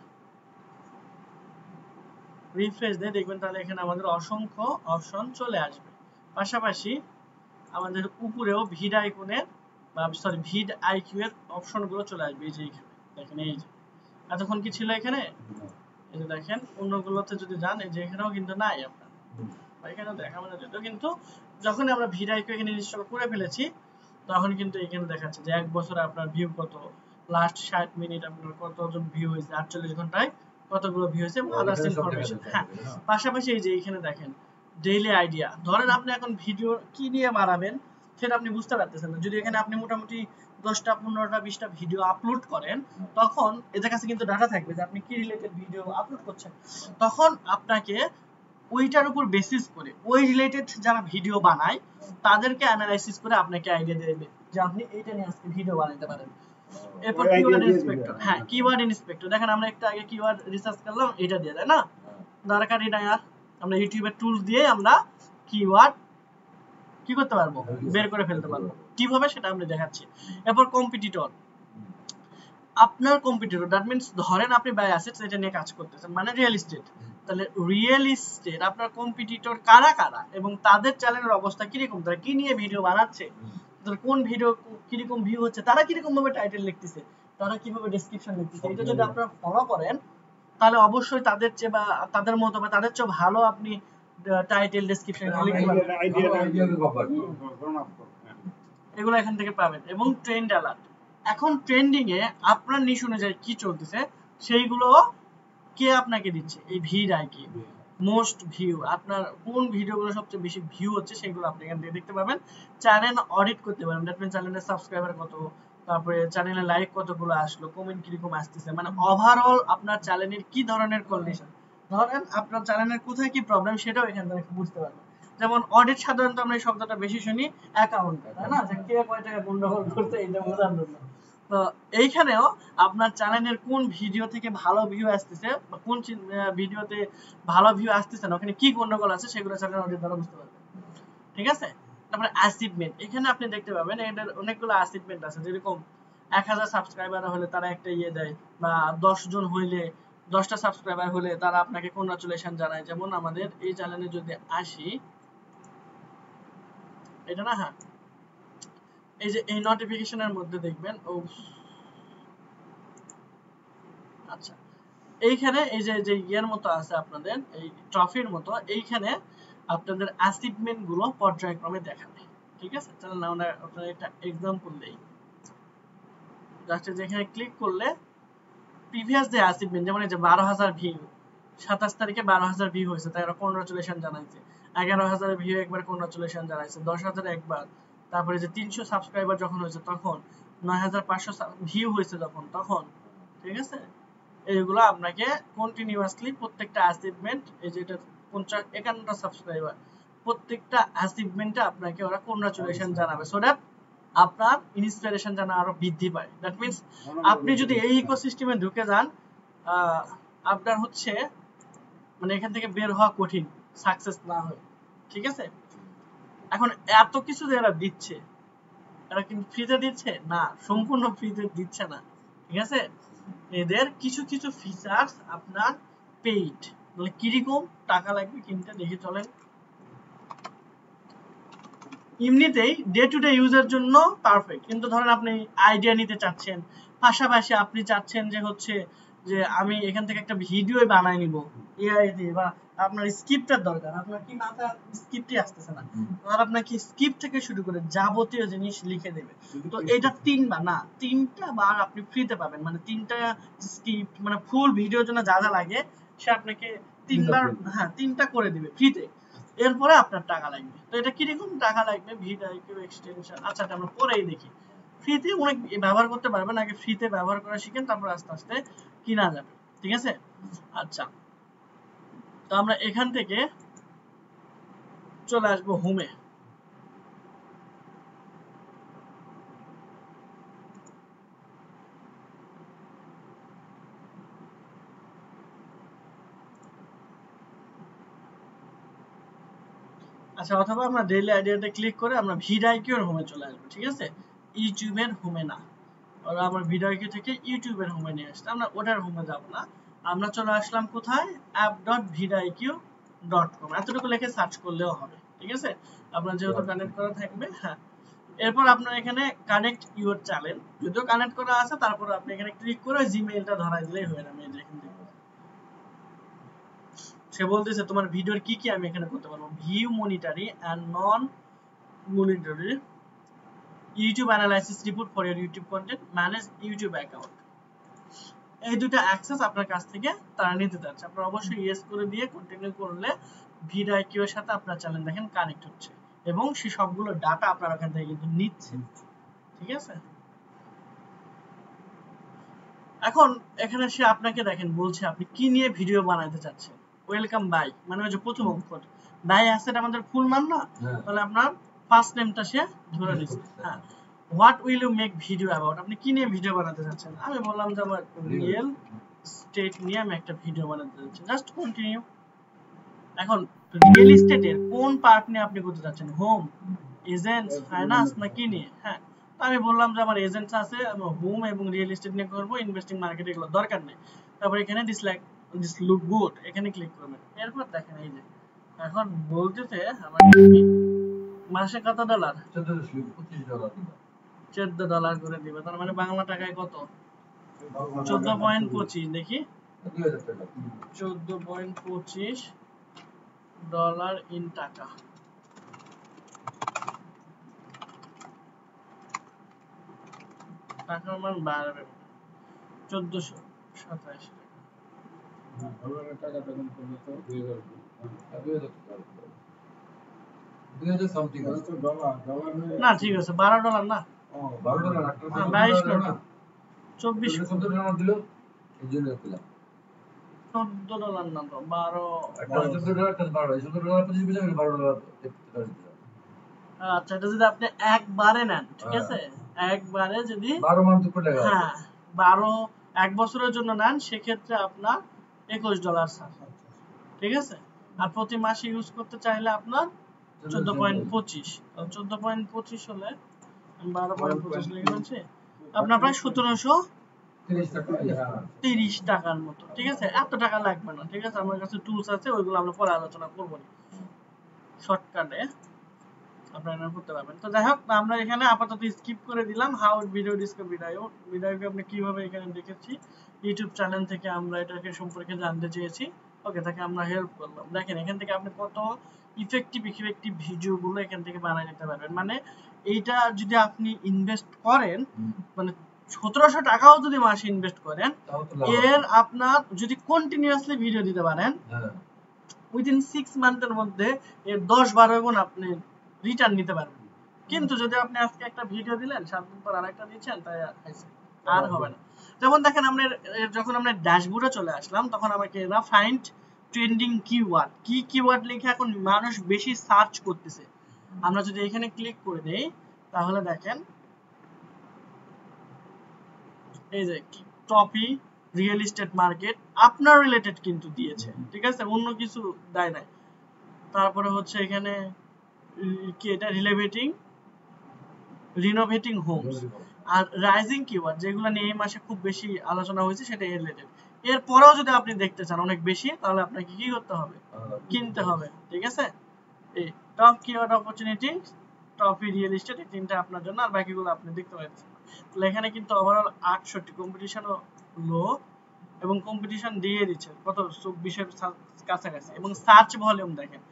দেখবেন তাহলে এখানে আমাদের অসংখ্য অপশন চলে আসবে। পাশাপাশি আমাদের উপরেও ভিড আইকনের বা সরি ভিড আইকিউ এর অপশন গুলো চলে আসবে। এই যে এখানে দেখেন, এই যে এতক্ষণ কি ছিল এখানে, এই যে দেখেন অন্যগুলোতে যদি যান, এই যে এখানেও কিন্তু নাই আপনার, এখানে দেখাবো না যদিও, কিন্তু যখন আমরা ভিড আইকিউ এখানে ইনস্টল করে ফেলেছি তখন কিন্তু এখানে দেখাচ্ছে যে 1 বছরে আপনার ভিউ কত, লাস্ট 60 মিনিট আপনার কতজন ভিউ হয়েছে, 48 ঘন্টায় কতগুলো ভিউ হয়েছে, আদার্স ইনফরমেশন। হ্যাঁ, পাশাপাশি এই যে এখানে দেখেন ডেইলি আইডিয়া। ধরেন আপনি এখন ভিডিও কি নিয়ে বানাবেন সেটা আপনি বুঝতে পারতেছেন না, যদি এখানে আপনি মোটামুটি 10টা 15টা 20টা ভিডিও আপলোড করেন, তখন এদের কাছে কিন্তু ডাটা থাকবে যে আপনি কি রিলেটেড ভিডিও আপলোড করছেন। তখন আপনাকে ওইটার উপর বেসিস করে ওই রিলেটেড যারা ভিডিও বানায় তাদেরকে অ্যানালাইসিস করে আপনাকে আইডিয়া দেবে যে আপনি এইটা নিয়ে আজকে ভিডিও বানাতে পারেন। এরপর কিওয়ার্ড ইন্সপেক্টর, হ্যাঁ কিওয়ার্ড ইন্সপেক্টর দেখেন আমরা একটু আগে কিওয়ার্ড রিসার্চ করলাম, এটা দিয়ে তাই না, দরকারই নাই আর। আমরা ইউটিউবের টুলস দিয়ে আমরা কিওয়ার্ড কি করতে পারবো, বের করে ফেলতে পারবো। কিভাবে সেটা আমরা দেখাচ্ছি। এরপর কম্পিটিটর, আপনার কম্পিটিটর, দ্যাট মিন্স ধরেন আপনি বাই অ্যাসেটস এটা নিয়ে কাজ করতেছেন, মানে রিয়েল এস্টেট, তাহলে রিয়েল এস্টেট আপনার কম্পিটিটর কারা কারা এবং তাদের চ্যানেলের অবস্থা কিরকম, তারা কি নিয়ে ভিডিও বানাচ্ছে, কোন ভিডিও কিরকম ভিউ হচ্ছে, তারা কিরকম ভাবে টাইটেল লিখতেছে, তারা কিভাবে ডেসক্রিপশন লিখতেছে, এটা যদি আপনারা ফলো করেন তাহলে অবশ্যই তাদের চেয়ে বা তাদের মতো বা তাদের চেয়ে ভালো আপনি টাইটেল ডেসক্রিপশন লিখতে পারবেন। এগুলো এখান থেকে পাবেন। এবং ট্রেন্ড অ্যালার্ট, এখন ট্রেন্ডিং এ আপনার নিশ অনুযায়ী কি চলতেছে সেইগুলো কে আপনাকে দিচ্ছে, এই ভিড আইকি মোস্ট ভিউ, আপনার কোন ভিডিওগুলো সবচেয়ে বেশি ভিউ হচ্ছে সেগুলো আপনি এখান থেকে দেখতে পাবেন। চ্যানেল অডিট করতে পারবেন, দ্যাট মিন্স চ্যানেলের সাবস্ক্রাইবার কত, তারপরে চ্যানেলে লাইক কতগুলো আসলো, কমেন্ট কিরকম আসতেছে, মানে ওভারঅল আপনার চ্যানেলের কি ধরনের কন্ডিশন, ধরেন আপনার চ্যানেলের কোথায় কি প্রবলেম সেটাও এখান থেকে বুঝতে পারবেন। যেমন অডিট সাধারণত আমরা এই শব্দটা বেশি শুনি অ্যাকাউন্টে, তাই না, যে কে কয় টাকা গন্ডগোল করছে এটা বোঝার জন্য। তো এইখানেও আপনার চ্যানেলের কোন ভিডিও থেকে ভালো ভিউ আসতেছে বা কোন ভিডিওতে ভালো ভিউ আসতেছে না, ওখানে কি গন্ডগোল আছে সেগুলো চ্যানেল অডিট দ্বারা বুঝতে পারবেন। ঠিক আছে। তারপরে অ্যাচিভমেন্ট, এখানে আপনি দেখতে পাবেন এটার অনেকগুলো অ্যাচিভমেন্ট আছে, যেরকম 1000 সাবস্ক্রাইবার হলে তারা একটা ইয়ে দেয়, বা 10 জন হইলে 10টা সাবস্ক্রাইবার হলে তারা আপনাকে কংগ্রাচুলেশন জানায়। যেমন আমাদের এই চ্যানেলে যদি আসি, এটা না, হ্যাঁ এই যে এই নোটিফিকেশনের মধ্যে দেখবেন, ও আচ্ছা এইখানে এই যে যে ইয়ের মতো আছে আপনাদের এই ট্রফির মতো, এইখানে আপনাদের অ্যাচিভমেন্ট গুলো পর্যায়ক্রমে দেখাবে। ঠিক আছে, তাহলে আমরা আপনাদের একটা एग्जांपल দেই। জাস্ট যেখানে ক্লিক করলে প্রিভিয়াস যে অ্যাচিভমেন্ট, যেমন এই যে 12000 ভিউ, 27 তারিখে 12000 ভিউ হয়েছে, তাই ওরা কংগ্রাচুলেশন জানাইছে। 11000 ভিউ একবার কংগ্রাচুলেশন জানাইছে, 10000 একবার, তারপরে যে 300 সাবস্ক্রাইবার যখন হয়েছে তখন, 9500 ভিউ হয়েছে যখন তখন। ঠিক আছে, এইগুলো আপনাকে কন্টিনিউয়াসলি প্রত্যেকটা অ্যাচিভমেন্ট, এই যে এটা 51টা সাবস্ক্রাইবার, প্রত্যেকটা অ্যাচিভমেন্টে আপনাকে ওরা কংগ্রাচুলেশন জানাবে, সো দ্যাট আপনার ইন্সপিরেশন যেন আরো বৃদ্ধি পায়। দ্যাট মিন্স আপনি যদি এই ইকোসিস্টেমে ঢুকে যান, আপনার হচ্ছে মানে এখান থেকে বের হওয়া কঠিন সাকসেস না হয়। ঠিক আছে, এখন এত কিছু যে এরা দিচ্ছে, এরা কিন্তু ফ্রিতে দিচ্ছে না, সম্পূর্ণ ফ্রিতে দিচ্ছে না। ঠিক আছে, এদের কিছু কিছু ফিচার্স আপনার পেইড, মানে কিরকম টাকা লাগবে কিনতে, দেখে চলেন। এমনিতেই ডে টু ডে ইউজের জন্য পারফেক্ট, কিন্তু ধরেন আপনি আইডিয়া নিতে চাচ্ছেন, পাশাপাশি আপনি চাচ্ছেন যে হচ্ছে যে আমি এখান থেকে একটা ভিডিও বানাই নিব এআই দিয়ে, বা আপনার স্ক্রিপ্টের দরকার, আপনার কি মাথা স্ক্রিপ্টই আসতেছে না, আর আপনাকে স্ক্রিপ্ট থেকে শুরু করে যাবতীয় জিনিস লিখে দেবে। তো এটা 3 বার না 3টা বার আপনি ফ্রিতে পাবেন, মানে 3টা স্ক্রিপ্ট, মানে ফুল ভিডিওর জন্য যা যা লাগে সে আপনাকে 3বার, হ্যাঁ 3টা করে দিবে ফ্রিতে। এরপরে আপনার টাকা লাগবে। তো এটা কিরকম টাকা লাগবে, ভিডিও এক্সটেনশন, আচ্ছা এটা আমরা পরেই দেখি। ফ্রিতে অনেক ব্যবহার করতে পারবেন, আগে ফ্রিতে ব্যবহার করা শিখেন, তারপর আস্তে আস্তে কিনা যাবে, ঠিক আছে। আচ্ছা, তো আমরা এখান থেকে চলে আসবো হোমে। আচ্ছা, অথবা আমরা ডেইলি আইডিয়াতে ক্লিক করে আমরা ভিডিওর হোমে চলে আসবো, ঠিক আছে, ইউটিউবের হোমে না। আর আমরা ভিডিও থেকে ইউটিউবের হোমে নিয়ে আসলাম, আমরা ওটার হোমে যাব না, আমরা চলে আসলাম কোথায়, app.vidiq.com, এতটুকু লিখে সার্চ করলেও হবে, ঠিক আছে। আপনার যেহেতু কানেক্ট করা থাকবে, হ্যাঁ। এরপর আপনার এখানে কানেক্ট ইউর চ্যানেল, যদিও কানেক্ট করা আছে, তারপর আপনি এখানে ক্লিক করে জিমেইলটা ধরাই দিলেই হয়ে যাবে। এই যে এখান থেকে সে বলতেছে তোমার ভিডিওর কি কি আমি এখানে করতে পারবো, view monetary and non monetary, YouTube analysis report for your YouTube content, manage YouTube account. এই দুটো অ্যাক্সেস আপনার কাছ থেকে তারা নিতে চাচ্ছে। আপনারা অবশ্যই ইয়েস করে দিয়ে কন্টিনিউ করলে ভিডিও এর সাথে আপনার চ্যানেল দেখেন কানেক্ট হচ্ছে এবং সে সবগুলো ডাটা আপনার ওখান থেকে কিন্তু নিচ্ছে, ঠিক আছে। এখন এখানে সে আপনাকে দেখেন বলছে আপনি কি নিয়ে ভিডিও বানাতে চাচ্ছেন। ওয়েলকাম বাই মানে ওই যে প্রথম অক্ষর বাই অ্যাসেট আমাদের ফুল নাম না, তাহলে আপনার ফার্স্ট নেমটা সে ধরে নিচ্ছে। হ্যাঁ, what will you make video about, আপনি কি নিয়ে ভিডিও বানাতে চাচ্ছেন। আমি বললাম যে আমার রিয়েল স্টেট নিয়ে আমি একটা ভিডিও বানাতে চাচ্ছি, জাস্ট কন্টিনিউ। এখন রিয়েল এস্টেটের কোন পার্ট নিয়ে আপনি করতে চাচ্ছেন, হোম, এজেন্টস, ফাইন্যান্স না কি নিয়ে। হ্যাঁ, আমি বললাম যে আমার এজেন্টস আছে, আমি হোম এবং রিয়েল এস্টেট নিয়ে করব, ইনভেস্টিং মার্কেট এগুলো দরকার নেই। তারপর এখানে দিস লুক গুড এখানে ক্লিক করবেন। এরপর দেখেন এই যে এখন বলতেছে আমার মাসে কত ডলার, $14 করে দিবে, তার মানে বাংলা টাকায় কত, 14.25, দেখি 14.25 ডলার ইন টাকা। টাকার মান বাড়বে 1427 টাকা। না ঠিক আছে, $12 না, $22 না, $24 না তো, $12। আচ্ছা, এটা যদি আপনি একবারে নেন, ঠিক আছে, একবারে যদি 12 মান্থ করে, হ্যাঁ 12 এক বছরের জন্য নেন, সেক্ষেত্রে আপনার $21 ছাড়, ঠিক আছে। আর প্রতি মাসে ইউজ করতে চাইলে আপনার 14.25, 14.25 হলে 12.25 লিখে বলছি আপনার প্রায় 1730 টাকার মতো, ঠিক আছে। এত টাকা লাগবে না, ঠিক আছে, আমার কাছে টুলস আছে, ওইগুলো আমরা পরে আলোচনা করব না, শর্টকাটে আপনারা করতে পারবেন। তো যাই হোক, আমরা এখানে আপাতত স্কিপ করে দিলাম হাউ ভিডিও ডিসকভারি ভিডিওকে আপনি কিভাবে এখানে দেখেছি, ইউটিউব চ্যানেল থেকে আমরা এটাকে সম্পর্কে জানতে চেয়েছি, ওকে, তাকে আমরা হেল্প করলাম। দেখেন এখান থেকে আপনি কত ইফেক্টিভ ভিডিওগুলো এখান থেকে বানিয়ে নিতে পারবেন। মানে এইটা যদি আপনি ইনভেস্ট করেন, মানে 1700 টাকাও যদি মাসে ইনভেস্ট করেন, এর আপনার যদি কন্টিনিউয়াসলি ভিডিও দিতে পারেন, উইদিন 6 মান্থের মধ্যে এর 10-12 গুণ আপনি রিটার্ন নিতে পারবেন। কিন্তু যদি আপনি আজকে একটা ভিডিও দিলেন, 7 দিন পর আরেকটা দিচ্ছেন, তাই আর হবে না। যেমন দেখেন আমরা যখন আমরা ড্যাশবোর্ডে চলে আসলাম, তখন আমাকে এরা ফাইন্ড ট্রেন্ডিং কিওয়ার্ড, কি কিওয়ার্ড লিখে এখন মানুষ বেশি সার্চ করতেছে, আমরা যদি এখানে ক্লিক করে দেই, তাহলে দেখেন এই যে টপি রিয়েল এস্টেট মার্কেট আপনার রিলেটেড কিন্তু দিয়েছে, ঠিক আছে, অন্য কিছু দেয় নাই। তারপরে হচ্ছে এখানে কি এটা রিনোভেটিং হোমস আর রাইজিং কিওয়ার্ড, যেগুলো নিয়ে এই মাসে খুব বেশি আলোচনা হয়েছে, সেটা রিলেটেড। এরপরেও যদি আপনি দেখতে চান অনেক বেশি, তাহলে আপনাকে কি করতে হবে, কিনতে হবে, ঠিক আছে। এই top keyword opportunity, top real estate, এই তিনটা আপনার জন্য, আর বাকিগুলো আপনি দেখতে পাচ্ছেন। তাহলে এখানে কিন্তু ওভারঅল 68, কম্পিটিশনও লো এবং কম্পিটিশন দিয়ে দিচ্ছে কত 24-এর কাছাকাছি। এবং সার্চ ভলিউম দেখেন,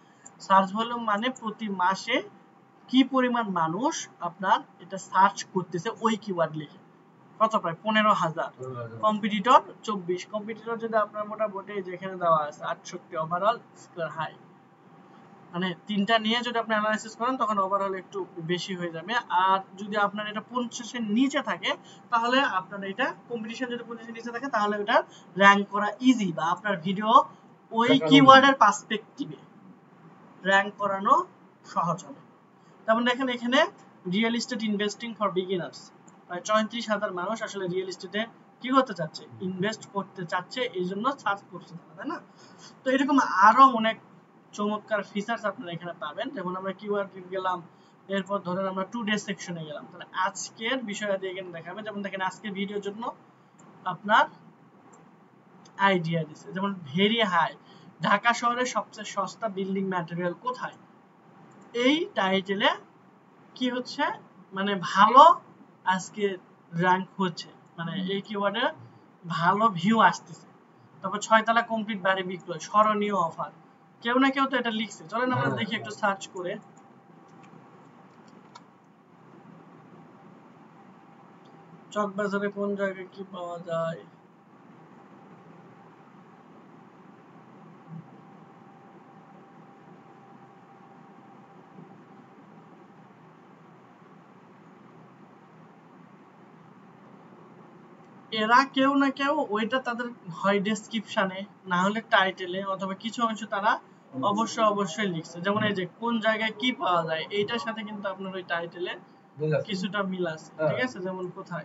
সার্চ ভলিউম মানে প্রতি মাসে কি পরিমাণ মানুষ আপনার এটা সার্চ করতেছে ওই কিওয়ার্ড লিখে। কত? প্রায় 15,000। কম্পিটিটর 24। কম্পিটিটর যদি আপনার মোটামুটি যেখানে দেওয়া আছে 68 ওভারঅল, স্কয়ার হাই, মানে তিনটা নিয়ে যদি আপনি অ্যানালাইসিস করেন তখন ওভারঅল একটু বেশি হয়ে যাবে। আর যদি আপনার এটা 50 এর নিচে থাকে তাহলে আপনার এটা কম্পিটিশন যদি 50 এর নিচে থাকে তাহলে ওটা র‍্যাঙ্ক করা ইজি, বা আপনার ভিডিও ওই কিওয়ার্ডের পার্সপেক্টিভে র‍্যাঙ্ক করানো সহজ হবে। যেমন দেখেন এখানে real estate investing for beginners, প্রায় 34,000 মানুষ আসলে রিয়েল এস্টেটে কি করতে চাচ্ছে, ইনভেস্ট করতে চাচ্ছে, এই জন্য সার্চ করছে, তাই না? তো এরকম আরো অনেক চমৎকার ফিচারস আপনারা এখানে পাবেন। যেমন আমরা কিওয়ার্ড গেলাম, এরপর ধরেন আমরা টুডে সেকশনে গেলাম, তাহলে আজকের বিষয়টা দিয়ে এখানে দেখাবে। যেমন দেখেন আজকের ভিডিওর জন্য আপনার আইডিয়া দিছে, যেমন ভেরি হাই, ঢাকা শহরের সবচেয়ে সস্তা বিল্ডিং ম্যাটেরিয়াল কোথায়। এই টাইটেলে কি হচ্ছে, মানে ভালো আজকে র‍্যাঙ্ক হচ্ছে, মানে এই কিওয়ার্ডে ভালো ভিউ আসতেছে। তারপর 6 তলা কমপ্লিট বাড়ি বিক্রয়, স্মরণীয় অফার, কেউ না কেউ তো এটা লিখছে। চলেন আমরা দেখি একটু সার্চ করে। চকবাজারে কোন জায়গায় কি পাওয়া যায়? এরা কেউ না কেউ ওইটা তাদের হয় ডেসক্রিপশনে, না হলে টাইটেলে, অথবা কিছু অংশ তারা অবশ্যই লিখছে। যেমন এই যে কোন জায়গায় কি পাওয়া যায়, এইটার সাথে কিন্তু আপনার ওই টাইটেলে কিছুটা মিল আছে, ঠিক আছে? যেমন কোথায়,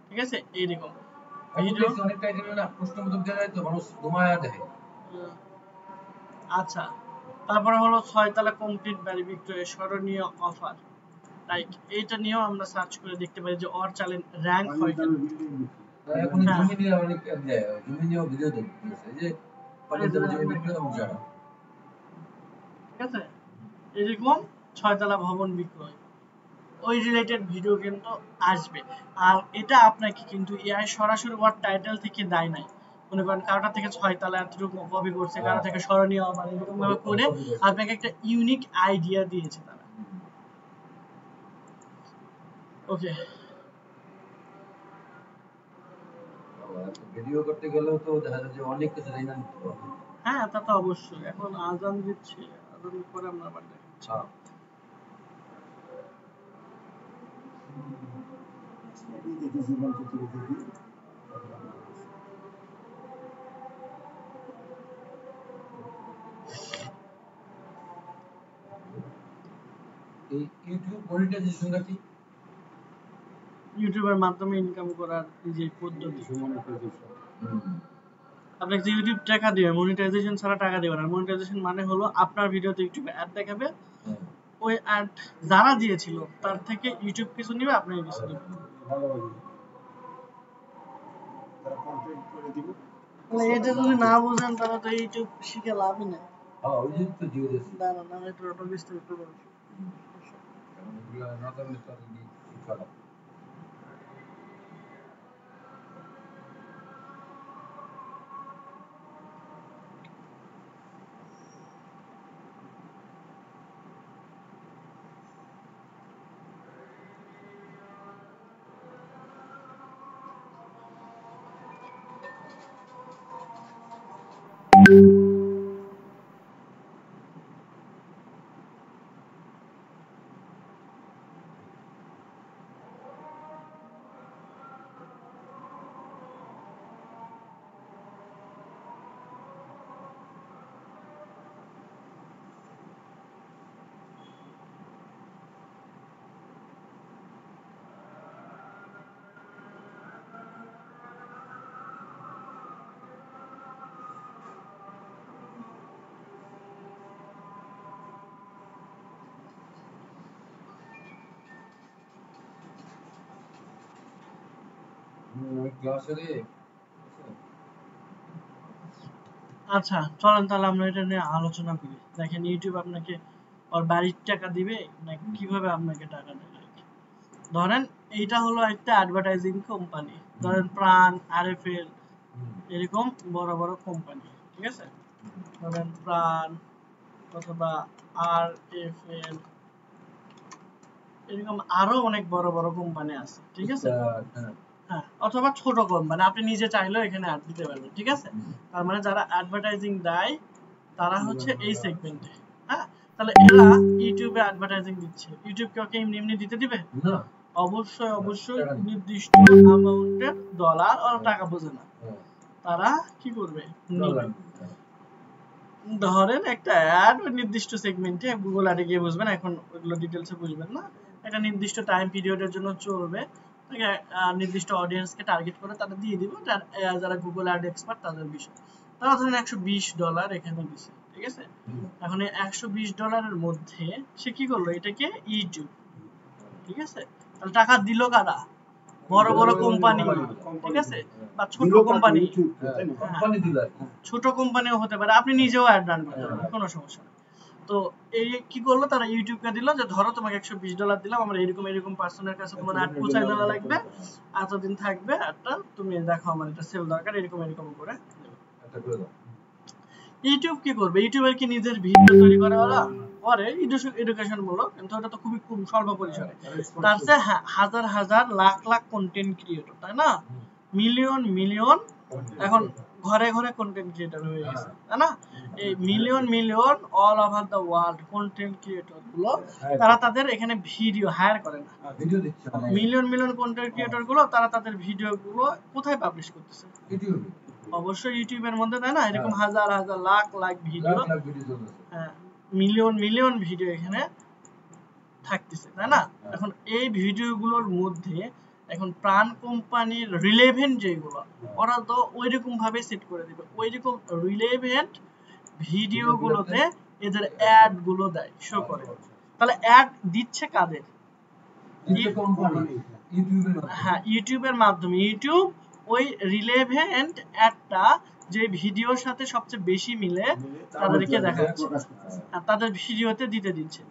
ঠিক আছে? এইরকম ভিডিও অনেক টাইটেল না প্রশ্নবোধক দেওয়া যায় তো, মানুষ ঘুমায়া দেখে। আচ্ছা, তারপরে হলো 6 তলা কমপ্লিট বাড়ি বিক্রয়, স্মরণীয় অফার, লাইক এইটা নিয়েও আমরা সার্চ করে দেখতে পারি যে ওর চ্যানেল র‍্যাঙ্ক হয় কেন। এখন জমি নিয়ে অনেক জমি নিয়ে ভিডিও দেখতেছে, এই যে পানিতে জমি বিক্রি হবে যারা, ঠিক আছে? এরকম 6 তলা ভবন বিক্রয়, ওই রিলেটেড ভিডিও কিন্তু আসবে। আর এটা আপনাকে কিন্তু এআই সরাসরি ওয়ার্ড টাইটেল থেকে দেয় নাই। মনে করেন কারোটা থেকে 6 তলা এতটুকু কপি করছে, কারো থেকে স্মরণীয় অফার, এরকম ভাবে করে আপনাকে একটা ইউনিক আইডিয়া দিয়েছে তারা। ওকে, ভিডিও করতে গেলেও তো দেখা যায় যে অনেক কিছু জানা নিতে হবে। হ্যাঁ, তা তো অবশ্যই। এখন আজান দিচ্ছে, আজান পরে আমরা আবার দেখাচ্ছি। এই ইউটিউব মনিটাইজেশনটা কি? ইউটিউবের মাধ্যমে ইনকাম করার যে পদ্ধতি, আপনাকে যে ইউটিউব টাকা দিবে, মনিটাইজেশন ছাড়া টাকা দিবে না। মনিটাইজেশন মানে হলো আপনার ভিডিওতে ইউটিউবে অ্যাড দেখাবে, ওই অ্যাড যারা দিয়েছিল তার থেকে ইউটিউব কিছু নিবে, আপনি কিছু নেবেন। তাহলে এটা যদি না বুঝেন তাহলে তো ইউটিউব শিখে লাভই নেই। হ্যাঁ, ওই জন্য তো দিয়ে দিয়েছি। দাঁড়ান আমি একটু ওটা বিস্তারিত বলছি। না জানলে তো শিখা লাগবে। আচ্ছা, চলেন তাহলে আমরা এটা নিয়ে আলোচনা করি। দেখেন ইউটিউব আপনাকে ওর বাড়ির টাকা দিবে না কিভাবে আপনাকে টাকা দেবে। ধরেন এইটা হলো একটা অ্যাডভার্টাইজিং কোম্পানি, ধরেন প্রাণ, আরএফএল, এরকম বড় বড় কোম্পানি, ঠিক আছে? ধরেন প্রাণ অথবা RFL, এরকম আরো অনেক বড় বড় কোম্পানি আছে, ঠিক আছে? হ্যাঁ, অথবা ছোট কোম্পানি আপনি নিজে চাইলেও এখানে অ্যাড দিতে পারবেন, ঠিক আছে? তার মানে যারা অ্যাডভার্টাইজিং দেয় তারা হচ্ছে এই সেগমেন্টে। হ্যাঁ, তাহলে এরা ইউটিউবে অ্যাডভার্টাইজিং দিচ্ছে, ইউটিউব কি ওকে এমনি এমনি দিতে দিবে না? অবশ্যই নির্দিষ্ট অ্যামাউন্টের ডলার আর টাকা বোঝে না, তারা কি করবে, ধরেন একটা অ্যাড নির্দিষ্ট সেগমেন্টে গুগল অ্যাডে গিয়ে বুঝবেন, এখন ওগুলো ডিটেইলসে বুঝবেন না, একটা নির্দিষ্ট টাইম পিরিয়ডের জন্য চলবে, নির্দিষ্ট অডিয়েন্সকে টার্গেট করে তারা দিয়ে দিব, যারা গুগল অ্যাড এক্সপার্ট তাদের বিষয়। তারা ধরেন $120 এখানে দিছে, ঠিক আছে? এখন এই $120 মধ্যে সে কি করলো, এটাকে ইউটিউব, ঠিক আছে? তাহলে টাকা দিল কারা? বড় বড় কোম্পানি, ঠিক আছে? বা ছোট কোম্পানি, ছোট কোম্পানিও হতে পারে, আপনি নিজেও অ্যাড রান করতে পারেন, কোনো সমস্যা নেই। তো এই কি করলো তারা, ইউটিউবকে দিল যে ধরো তোমাকে $120 দিলাম, আমরা এরকম পার্সনের কাছে তোমার অ্যাড পৌঁছায় দেওয়া লাগবে, এতদিন থাকবে অ্যাডটা, তুমি দেখো আমার এটা সেল দরকার, এরকম করে ইউটিউব কি করবে, ইউটিউবের কি নিজের ভিডিও তৈরি করে ওরা করে এডুকেশন মূলক, কিন্তু ওটা তো খুবই কম স্বল্প পরিসরে, তার চেয়ে হাজার হাজার লাখ লাখ কন্টেন্ট ক্রিয়েটর, তাই না? মিলিয়ন এখন ঘরে ঘরে কন্টেন্ট ক্রিয়েটর হয়ে গেছে, তাই না? এই million all over the world content creator গুলো তারা তাদের এখানে ভিডিও হায়ার করে না, মিলিয়ন কন্টেন্ট ক্রিয়েটর গুলো তারা তাদের ভিডিও গুলো কোথায় পাবলিশ করতেছে? ইউটিউবে, অবশ্যই ইউটিউবের মধ্যে, তাই না? এরকম হাজার হাজার লাখ লাখ ভিডিও, হ্যাঁ, মিলিয়ন ভিডিও এখানে থাকতেছে, তাই না? এখন এই ভিডিওগুলোর মধ্যে এখন প্রাণ কোম্পানির রিলেভেন্ট যেগুলো, ওরা তো ওইরকম ভাবে সেট করে দিবে, ওইরকম রিলেভেন্ট ভিডিওগুলোতে এদের অ্যাড গুলো দেয়, শো করে। তাহলে অ্যাড দিচ্ছে কাদের? হ্যাঁ, ইউটিউবের মাধ্যমে। ইউটিউব ওই রিলেভেন্ট অ্যাডটা যে ভিডিওর সাথে সবচেয়ে বেশি মিলে তাদেরকে দেখাচ্ছে, তাদের ভিডিওতে দিতে দিচ্ছে।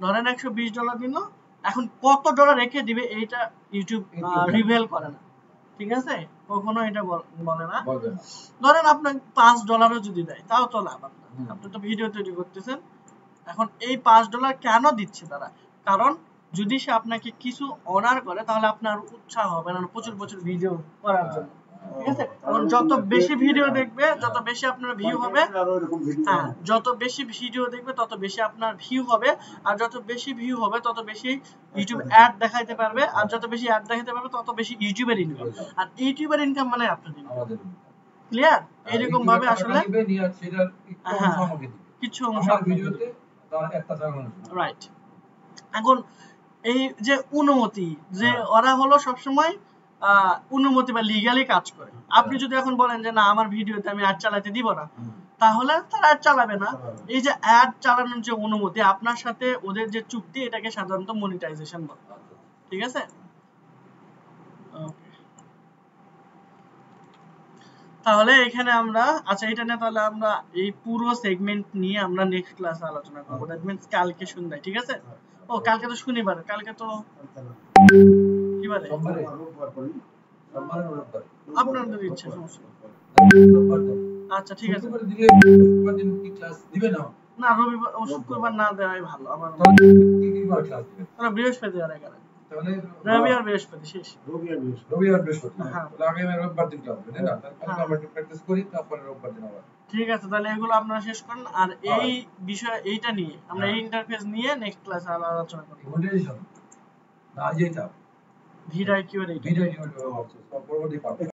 ধরেন $120 দিল, এখন কত ডলার রেখে দিবে এইটা ইউটিউব রিভিল করে না, ঠিক আছে? কখনো এটা বলে না। ধরেন আপনাকে $5 যদি দেয়, তাও তো লাভ, আপনি তো ভিডিও তৈরি করতেছেন। এখন এই $5 কেন দিচ্ছে তারা? কারণ যদি সে আপনাকে কিছু অর্ডার করে তাহলে আপনার উৎসাহ হবে না প্রচুর ভিডিও করার জন্য, ঠিক আছে? কারণ যত বেশি ভিডিও দেখবে, যত বেশি আপনার ভিউ হবে, হ্যাঁ, যত বেশি ভিডিও দেখবে তত বেশি আপনার ভিউ হবে, আর যত বেশি ভিউ হবে তত বেশি ইউটিউব অ্যাড দেখাইতে পারবে, আর যত বেশি অ্যাড দেখাইতে পারবে তত বেশি ইউটিউবের ইনকাম, আর ইউটিউবের ইনকাম মানে আপনার ইনকাম। ক্লিয়ার? এরকম ভাবে আসলে কিছু অংশ ভিডিওতে রাইট। এখন এই যে অনুমতি, যে ওরা হলো সবসময় অনুমতি বা লিগ্যালি কাজ করে। আপনি যদি এখন বলেন যে না আমার ভিডিওতে আমি অ্যাড চালাতে দিব না, তাহলে তারা অ্যাড চালাবে না। এই যে অ্যাড চালানোর যে অনুমতি, আপনার সাথে ওদের যে চুক্তি, এটাকে সাধারণত মনিটাইজেশন বলে, ঠিক আছে? তাহলে এখানে আমরা, আচ্ছা এটা নিয়ে তাহলে আমরা এই পুরো সেগমেন্ট নিয়ে আমরা নেক্সট ক্লাসে আলোচনা করব, দ্যাট মিন্স কালকে সন্ধ্যায়, ঠিক আছে? ও কালকে তো শনিবার, কালকে তো কি বারে? আপনাদের ইচ্ছা, সমস্যা আচ্ছা ঠিক আছে। না রবিবার ও শুক্রবার না দেওয়াই ভালো আমার, তাহলে বৃহস্পতিবার এখানে, রবি আর বৃহস্পতি শেষ, রবি আর বৃহস্পতি, হ্যাঁ আগামী রোববার দিন ক্লাস হবে, না? তাহলে আমরা একটু প্র্যাকটিস করি, তারপরে রোববার দিন আবার। ঠিক আছে, তাহলে এগুলো আপনারা শেষ করেন, আর এই বিষয় এইটা নিয়ে আমরা এই ইন্টারফেস নিয়ে নেক্সট ক্লাসে আলোচনা করব। মনিটাইজেশন না, যেটা ভিডিও কিউআর, এইটা ভিডিও কিউআর পরবর্তী পার্ট।